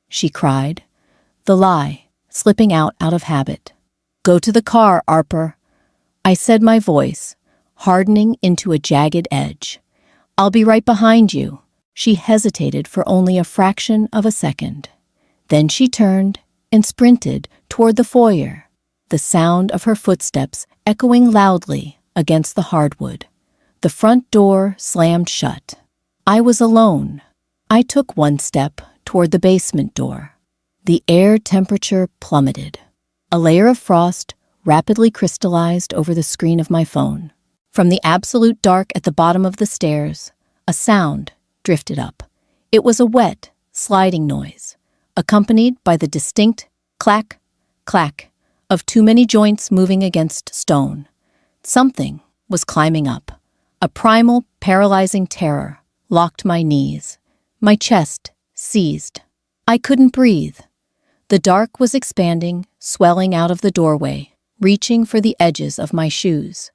she cried, the lie slipping out of habit. "Go to the car, Harper," I said, my voice hardening into a jagged edge. "I'll be right behind you." She hesitated for only a fraction of a second. Then she turned and sprinted toward the foyer, the sound of her footsteps echoing loudly against the hardwood. The front door slammed shut. I was alone. I took one step toward the basement door. The air temperature plummeted. A layer of frost rapidly crystallized over the screen of my phone. From the absolute dark at the bottom of the stairs, a sound drifted up. It was a wet, sliding noise, accompanied by the distinct clack, clack of too many joints moving against stone. Something was climbing up. A primal, paralyzing terror locked my knees. My chest seized. I couldn't breathe. The dark was expanding, swelling out of the doorway, reaching for the edges of my shoes.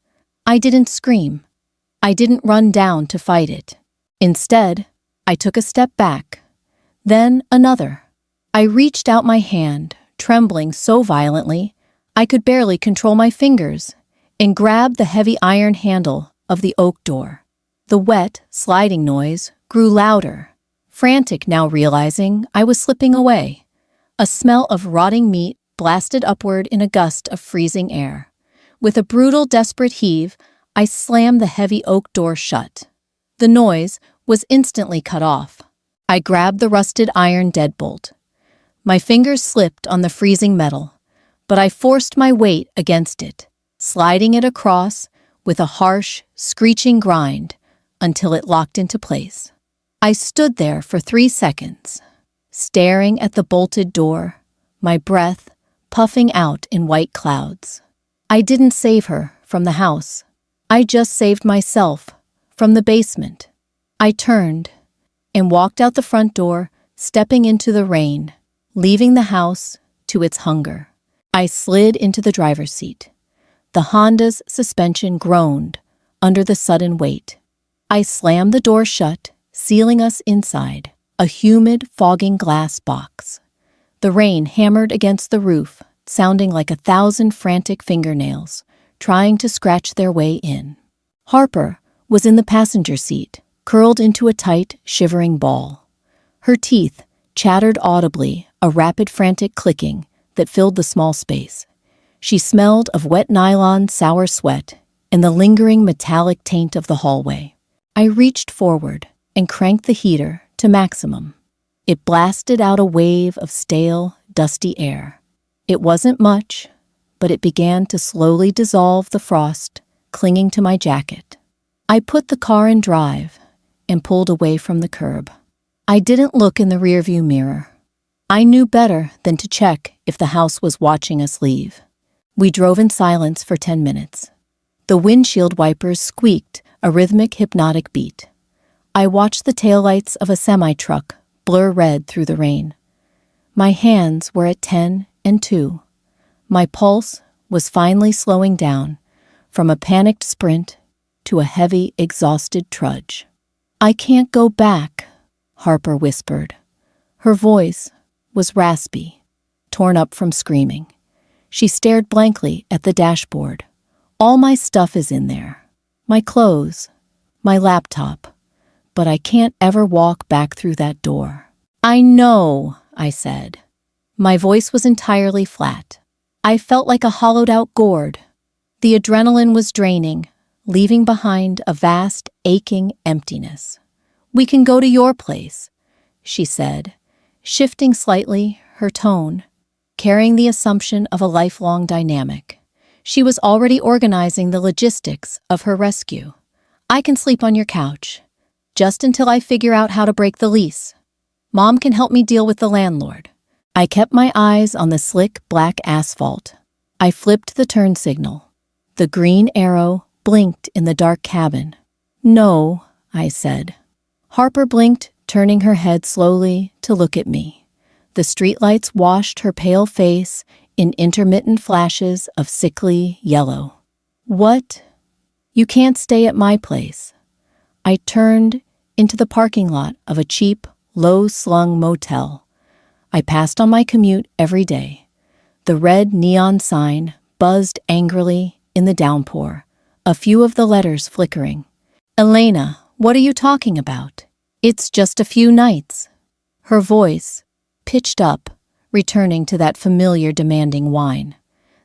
I didn't scream. I didn't run down to fight it. Instead, I took a step back, then another. I reached out my hand, trembling so violently I could barely control my fingers, and grabbed the heavy iron handle of the oak door. The wet, sliding noise grew louder, frantic now realizing I was slipping away. A smell of rotting meat blasted upward in a gust of freezing air. With a brutal, desperate heave, I slammed the heavy oak door shut. The noise was instantly cut off. I grabbed the rusted iron deadbolt. My fingers slipped on the freezing metal, but I forced my weight against it, sliding it across with a harsh, screeching grind until it locked into place. I stood there for 3 seconds, staring at the bolted door, my breath puffing out in white clouds. I didn't save her from the house. I just saved myself from the basement. I turned and walked out the front door, stepping into the rain, leaving the house to its hunger. I slid into the driver's seat. The Honda's suspension groaned under the sudden weight. I slammed the door shut, sealing us inside, a humid, fogging glass box. The rain hammered against the roof, sounding like 1,000 frantic fingernails, trying to scratch their way in. Harper was in the passenger seat, curled into a tight, shivering ball. Her teeth chattered audibly, a rapid, frantic clicking that filled the small space. She smelled of wet nylon, sour sweat, and the lingering metallic taint of the hallway. I reached forward and cranked the heater to maximum. It blasted out a wave of stale, dusty air. It wasn't much, but it began to slowly dissolve the frost clinging to my jacket. I put the car in drive and pulled away from the curb. I didn't look in the rearview mirror. I knew better than to check if the house was watching us leave. We drove in silence for 10 minutes. The windshield wipers squeaked a rhythmic, hypnotic beat. I watched the taillights of a semi-truck blur red through the rain. My hands were at 10 and 2. My pulse was finally slowing down from a panicked sprint to a heavy, exhausted trudge. "I can't go back," Harper whispered. Her voice was raspy, torn up from screaming. She stared blankly at the dashboard. "All my stuff is in there. My clothes, my laptop. But I can't ever walk back through that door." "I know," I said. My voice was entirely flat. I felt like a hollowed-out gourd. The adrenaline was draining, leaving behind a vast, aching emptiness. "We can go to your place," she said, shifting slightly her tone, carrying the assumption of a lifelong dynamic. She was already organizing the logistics of her rescue. "I can sleep on your couch, just until I figure out how to break the lease. Mom can help me deal with the landlord." I kept my eyes on the slick black asphalt. I flipped the turn signal. The green arrow blinked in the dark cabin. "No," I said. Harper blinked, turning her head slowly to look at me. The streetlights washed her pale face in intermittent flashes of sickly yellow. "What? You can't stay at my place." I turned into the parking lot of a cheap, low-slung motel I passed on my commute every day. The red neon sign buzzed angrily in the downpour, a few of the letters flickering. "Elena, what are you talking about? It's just a few nights." Her voice pitched up, returning to that familiar demanding whine.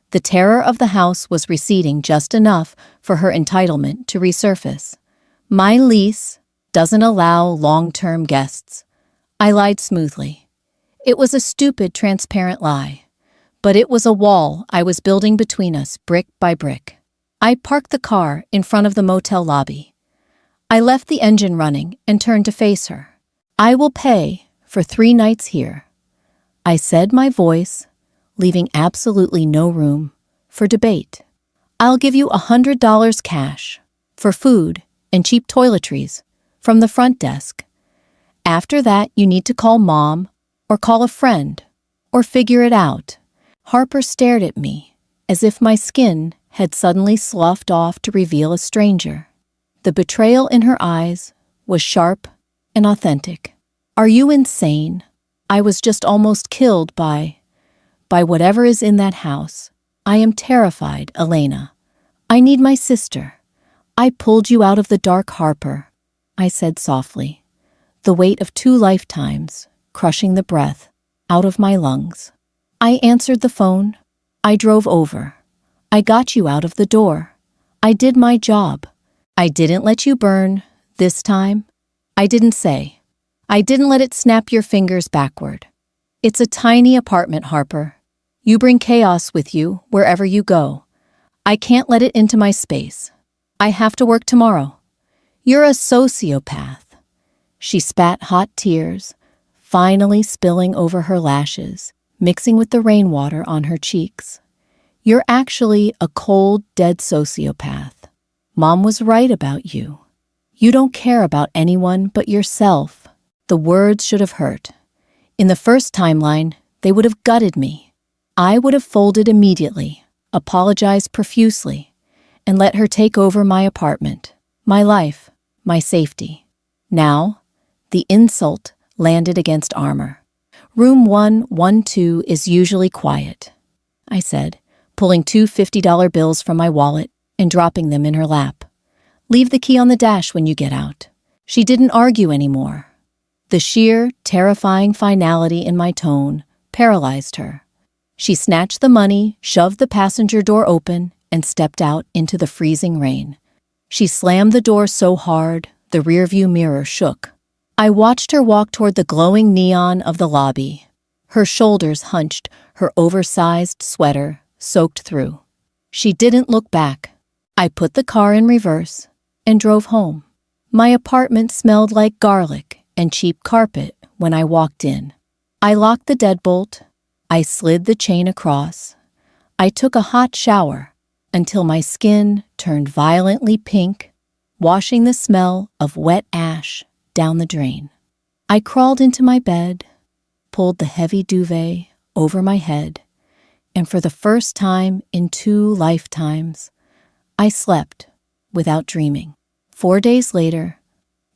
The terror of the house was receding just enough for her entitlement to resurface. "My lease doesn't allow long-term guests." I lied smoothly. It was a stupid, transparent lie, but it was a wall I was building between us, brick by brick. I parked the car in front of the motel lobby. I left the engine running and turned to face her. "I will pay for 3 nights here," I said, my voice leaving absolutely no room for debate. "I'll give you $100 cash for food and cheap toiletries from the front desk. After that, you need to call Mom or call a friend or figure it out." Harper stared at me as if my skin had suddenly sloughed off to reveal a stranger. The betrayal in her eyes was sharp and authentic. "Are you insane? I was just almost killed by whatever is in that house. I am terrified, Elena. I need my sister. I pulled you out of the dark, Harper," I said softly, the weight of 2 lifetimes crushing the breath out of my lungs. "I answered the phone. I drove over. I got you out of the door. I did my job. I didn't let you burn this time. I didn't say. I didn't let it snap your fingers backward. It's a tiny apartment, Harper. You bring chaos with you wherever you go. I can't let it into my space. I have to work tomorrow. You're a sociopath." She spat hot tears, finally spilling over her lashes, mixing with the rainwater on her cheeks. "You're actually a cold, dead sociopath. Mom was right about you. You don't care about anyone but yourself." The words should have hurt. In the first timeline, they would have gutted me. I would have folded immediately, apologized profusely, and let her take over my apartment, my life, my safety. Now, the insult landed against armor. "Room 112 is usually quiet," I said, pulling 2 $50 bills from my wallet and dropping them in her lap. "Leave the key on the dash when you get out." She didn't argue anymore. The sheer, terrifying finality in my tone paralyzed her. She snatched the money, shoved the passenger door open, and stepped out into the freezing rain. She slammed the door so hard, the rearview mirror shook. I watched her walk toward the glowing neon of the lobby, her shoulders hunched, her oversized sweater soaked through. She didn't look back. I put the car in reverse and drove home. My apartment smelled like garlic and cheap carpet when I walked in. I locked the deadbolt. I slid the chain across. I took a hot shower until my skin turned violently pink, washing the smell of wet ash down the drain. I crawled into my bed, pulled the heavy duvet over my head, and for the first time in 2 lifetimes, I slept without dreaming. 4 days later,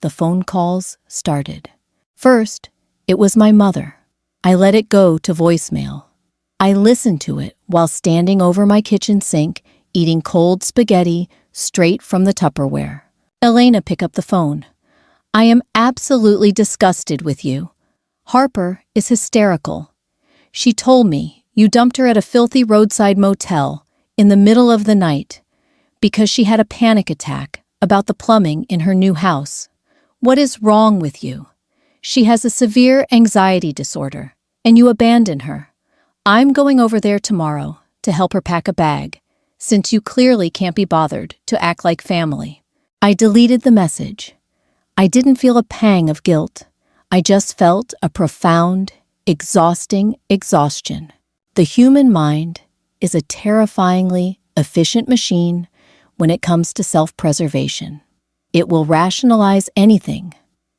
the phone calls started. First, it was my mother. I let it go to voicemail. I listened to it while standing over my kitchen sink, eating cold spaghetti straight from the Tupperware. Elena picked up the phone. I am absolutely disgusted with you. Harper is hysterical. She told me you dumped her at a filthy roadside motel in the middle of the night because she had a panic attack about the plumbing in her new house. What is wrong with you? She has a severe anxiety disorder, and you abandon her. I'm going over there tomorrow to help her pack a bag, since you clearly can't be bothered to act like family. I deleted the message. I didn't feel a pang of guilt. I just felt a profound, exhausting exhaustion. The human mind is a terrifyingly efficient machine when it comes to self-preservation. It will rationalize anything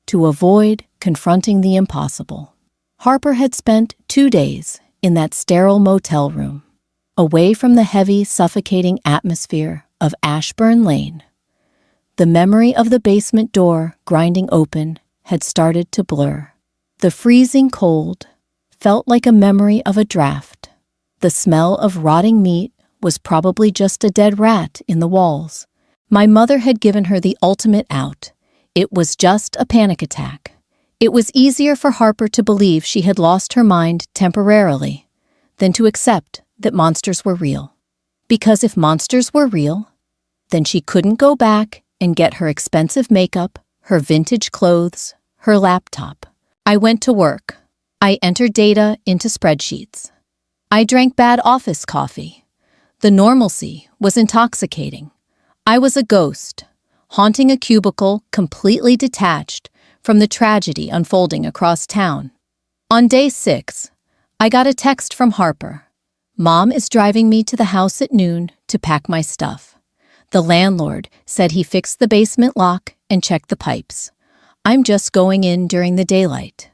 to avoid confronting the impossible. Harper had spent 2 days in that sterile motel room, away from the heavy, suffocating atmosphere of Ashburn Lane. The memory of the basement door grinding open had started to blur. The freezing cold felt like a memory of a draft. The smell of rotting meat was probably just a dead rat in the walls. My mother had given her the ultimate out. It was just a panic attack. It was easier for Harper to believe she had lost her mind temporarily than to accept that monsters were real. Because if monsters were real, then she couldn't go back and get her expensive makeup, her vintage clothes, her laptop. I went to work. I entered data into spreadsheets. I drank bad office coffee. The normalcy was intoxicating. I was a ghost, haunting a cubicle completely detached from the tragedy unfolding across town. On day 6, I got a text from Harper. Mom is driving me to the house at noon to pack my stuff. The landlord said he fixed the basement lock and checked the pipes. I'm just going in during the daylight.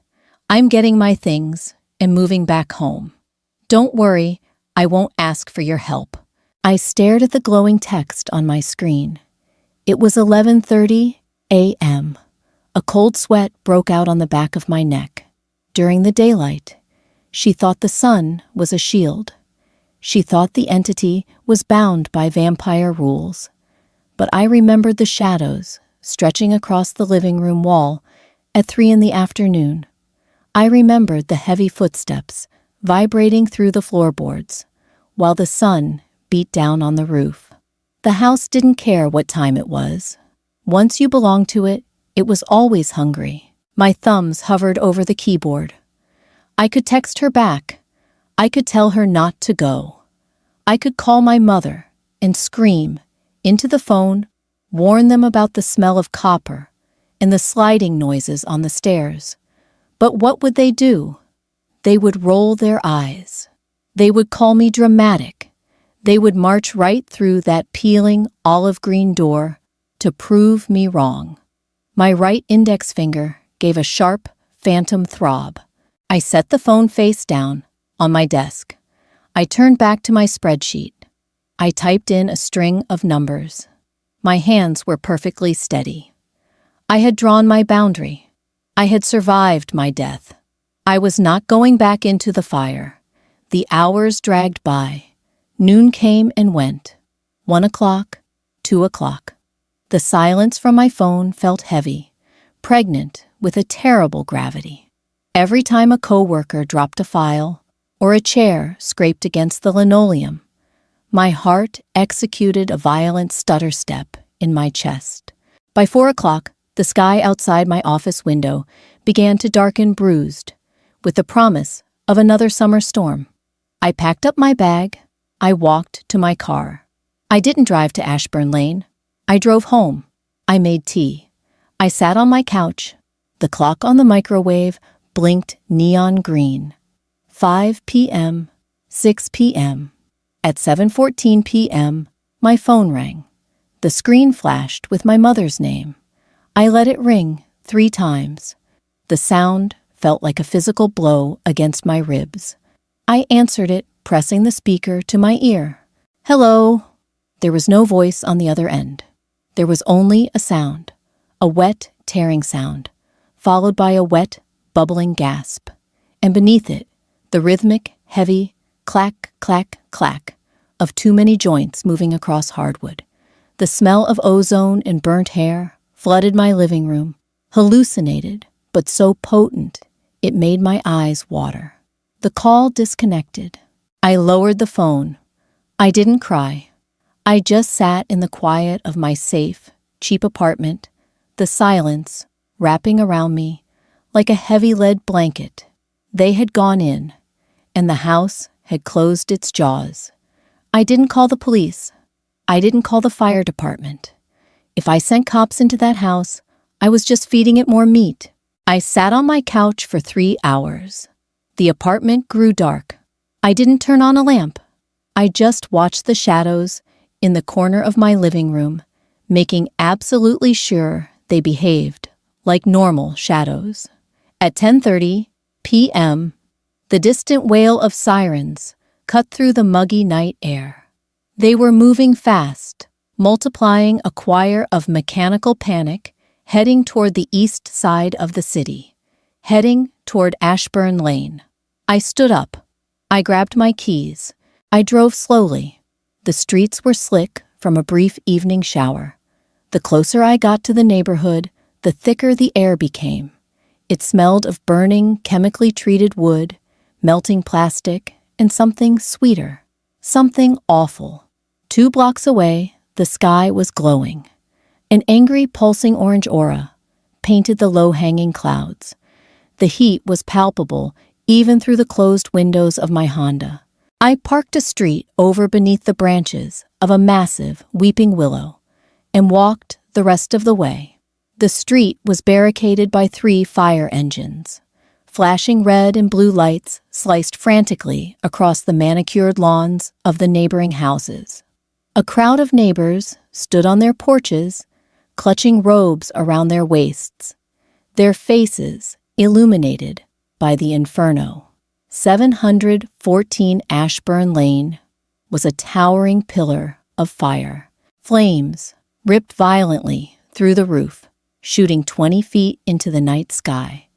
I'm getting my things and moving back home. Don't worry, I won't ask for your help. I stared at the glowing text on my screen. It was 11:30 a.m. A cold sweat broke out on the back of my neck. During the daylight, she thought the sun was a shield. She thought the entity was bound by vampire rules. But I remembered the shadows stretching across the living room wall at 3 in the afternoon. I remembered the heavy footsteps vibrating through the floorboards while the sun beat down on the roof. The house didn't care what time it was. Once you belonged to it, it was always hungry. My thumbs hovered over the keyboard. I could text her back. I could tell her not to go. I could call my mother and scream into the phone, warn them about the smell of copper and the sliding noises on the stairs. But what would they do? They would roll their eyes. They would call me dramatic. They would march right through that peeling olive green door to prove me wrong. My right index finger gave a sharp, phantom throb. I set the phone face down on my desk. I turned back to my spreadsheet. I typed in a string of numbers. My hands were perfectly steady. I had drawn my boundary. I had survived my death. I was not going back into the fire. The hours dragged by. Noon came and went. 1 o'clock, 2 o'clock. The silence from my phone felt heavy, pregnant with a terrible gravity. Every time a coworker dropped a file or a chair scraped against the linoleum, my heart executed a violent stutter step in my chest. By 4 o'clock, the sky outside my office window began to darken bruised, with the promise of another summer storm. I packed up my bag. I walked to my car. I didn't drive to Ashburn Lane. I drove home. I made tea. I sat on my couch. The clock on the microwave blinked neon green. 5 p.m., 6 p.m. At 7:14 p.m., my phone rang. The screen flashed with my mother's name. I let it ring 3 times. The sound felt like a physical blow against my ribs. I answered it, pressing the speaker to my ear. "Hello." There was no voice on the other end. There was only a sound, a wet, tearing sound, followed by a wet, bubbling gasp. And beneath it, the rhythmic, heavy clack, clack, clack of too many joints moving across hardwood. The smell of ozone and burnt hair flooded my living room, hallucinated, but so potent it made my eyes water. The call disconnected. I lowered the phone. I didn't cry. I just sat in the quiet of my safe, cheap apartment, the silence wrapping around me like a heavy lead blanket. They had gone in, and the house had closed its jaws. I didn't call the police. I didn't call the fire department. If I sent cops into that house, I was just feeding it more meat. I sat on my couch for 3 hours. The apartment grew dark. I didn't turn on a lamp. I just watched the shadows in the corner of my living room, making absolutely sure they behaved like normal shadows. At 10:30 p.m., the distant wail of sirens cut through the muggy night air. They were moving fast, multiplying a choir of mechanical panic, heading toward the east side of the city, heading toward Ashburn Lane. I stood up. I grabbed my keys. I drove slowly. The streets were slick from a brief evening shower. The closer I got to the neighborhood, the thicker the air became. It smelled of burning, chemically treated wood, melting plastic, and something sweeter, something awful. 2 blocks away, the sky was glowing. An angry, pulsing orange aura painted the low-hanging clouds. The heat was palpable even through the closed windows of my Honda. I parked a street over beneath the branches of a massive weeping willow and walked the rest of the way. The street was barricaded by 3 fire engines. Flashing red and blue lights sliced frantically across the manicured lawns of the neighboring houses. A crowd of neighbors stood on their porches, clutching robes around their waists, their faces illuminated by the inferno. 714 Ashburn Lane was a towering pillar of fire. Flames ripped violently through the roof, shooting 20 feet into the night sky.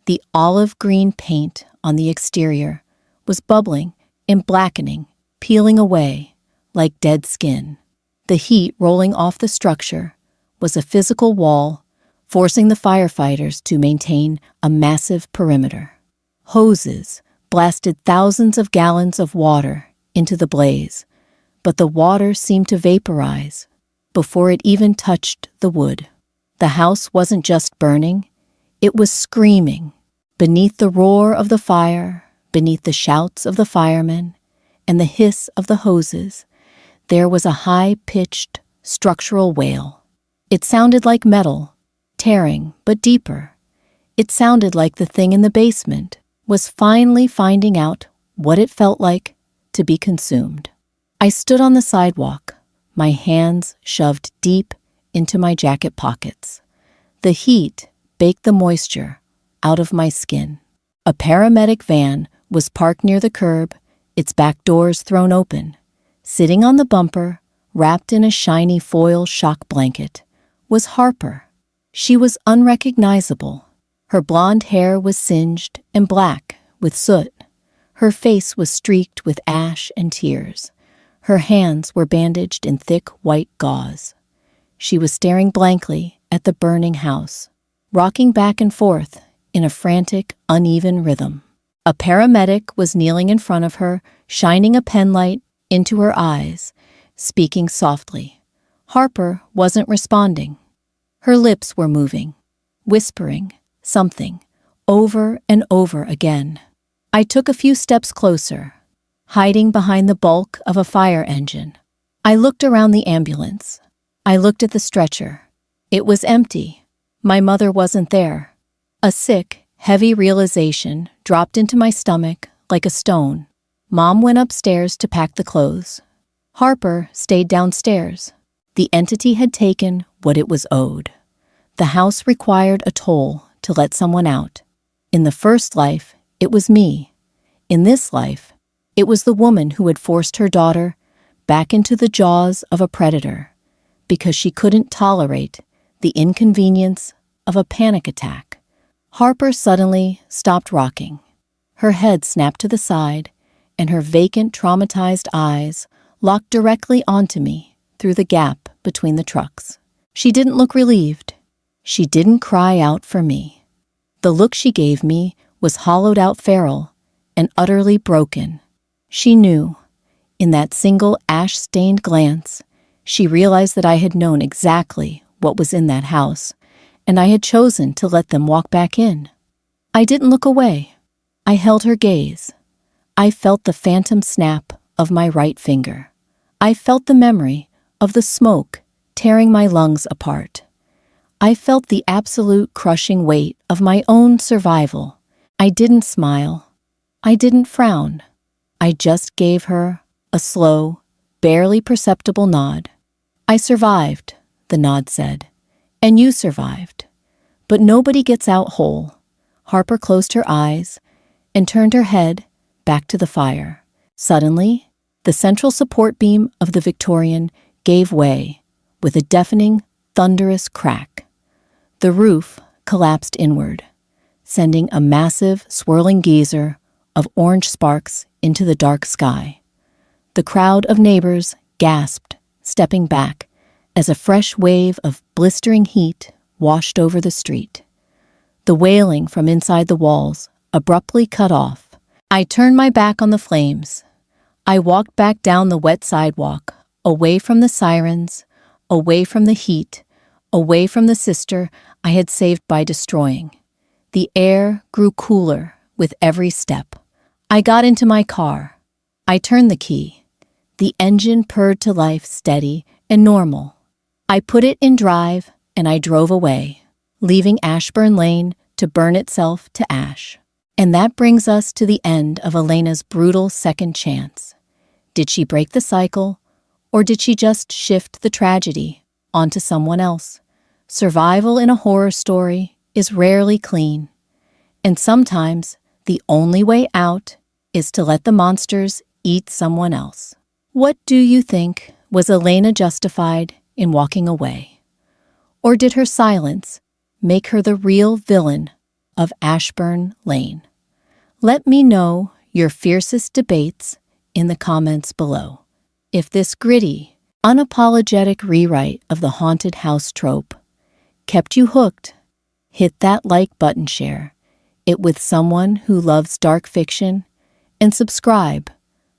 The olive green paint on the exterior was bubbling and blackening, peeling away like dead skin. The heat rolling off the structure was a physical wall, forcing the firefighters to maintain a massive perimeter. Hoses blasted thousands of gallons of water into the blaze, but the water seemed to vaporize before it even touched the wood. The house wasn't just burning, it was screaming. Beneath the roar of the fire, beneath the shouts of the firemen, and the hiss of the hoses, there was a high-pitched, structural wail. It sounded like metal, tearing but deeper. It sounded like the thing in the basement was finally finding out what it felt like to be consumed. I stood on the sidewalk, my hands shoved deep into my jacket pockets. The heat baked the moisture out of my skin. A paramedic van was parked near the curb, its back doors thrown open. Sitting on the bumper, wrapped in a shiny foil shock blanket, was Harper. She was unrecognizable. Her blonde hair was singed and black with soot. Her face was streaked with ash and tears. Her hands were bandaged in thick white gauze. She was staring blankly at the burning house, rocking back and forth in a frantic, uneven rhythm. A paramedic was kneeling in front of her, shining a penlight into her eyes, speaking softly. Harper wasn't responding. Her lips were moving, whispering something over and over again. I took a few steps closer, hiding behind the bulk of a fire engine. I looked around the ambulance. I looked at the stretcher. It was empty. My mother wasn't there. A sick, heavy realization dropped into my stomach like a stone. Mom went upstairs to pack the clothes. Harper stayed downstairs. The entity had taken what it was owed. The house required a toll to let someone out. In the first life, it was me. In this life, it was the woman who had forced her daughter back into the jaws of a predator because she couldn't tolerate the inconvenience of a panic attack. Harper suddenly stopped rocking. Her head snapped to the side, and her vacant, traumatized eyes locked directly onto me through the gap between the trucks. She didn't look relieved. She didn't cry out for me. The look she gave me was hollowed-out feral and utterly broken. She knew. In that single ash-stained glance, she realized that I had known exactly what was in that house, and I had chosen to let them walk back in. I didn't look away. I held her gaze. I felt the phantom snap of my right finger. I felt the memory of the smoke tearing my lungs apart. I felt the absolute crushing weight of my own survival. I didn't smile. I didn't frown. I just gave her a slow, barely perceptible nod. "I survived," the nod said. "And you survived. But nobody gets out whole." Harper closed her eyes and turned her head back to the fire. Suddenly, the central support beam of the Victorian gave way with a deafening, thunderous crack. The roof collapsed inward, sending a massive, swirling geyser of orange sparks into the dark sky. The crowd of neighbors gasped, stepping back, as a fresh wave of blistering heat washed over the street. The wailing from inside the walls abruptly cut off. I turned my back on the flames. I walked back down the wet sidewalk, away from the sirens, away from the heat, away from the sister I had saved by destroying. The air grew cooler with every step. I got into my car. I turned the key. The engine purred to life, steady and normal. I put it in drive and I drove away, leaving Ashburn Lane to burn itself to ash. And that brings us to the end of Elena's brutal second chance. Did she break the cycle, or did she just shift the tragedy onto someone else? Survival in a horror story is rarely clean, and sometimes the only way out is to let the monsters eat someone else. What do you think? Was Elena justified in walking away? Or did her silence make her the real villain of Ashburn Lane? Let me know your fiercest debates in the comments below. If this gritty, unapologetic rewrite of the haunted house trope kept you hooked, hit that like button, share it with someone who loves dark fiction, and subscribe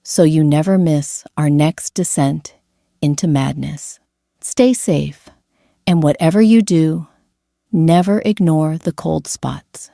so you never miss our next descent into madness. Stay safe, and whatever you do, never ignore the cold spots.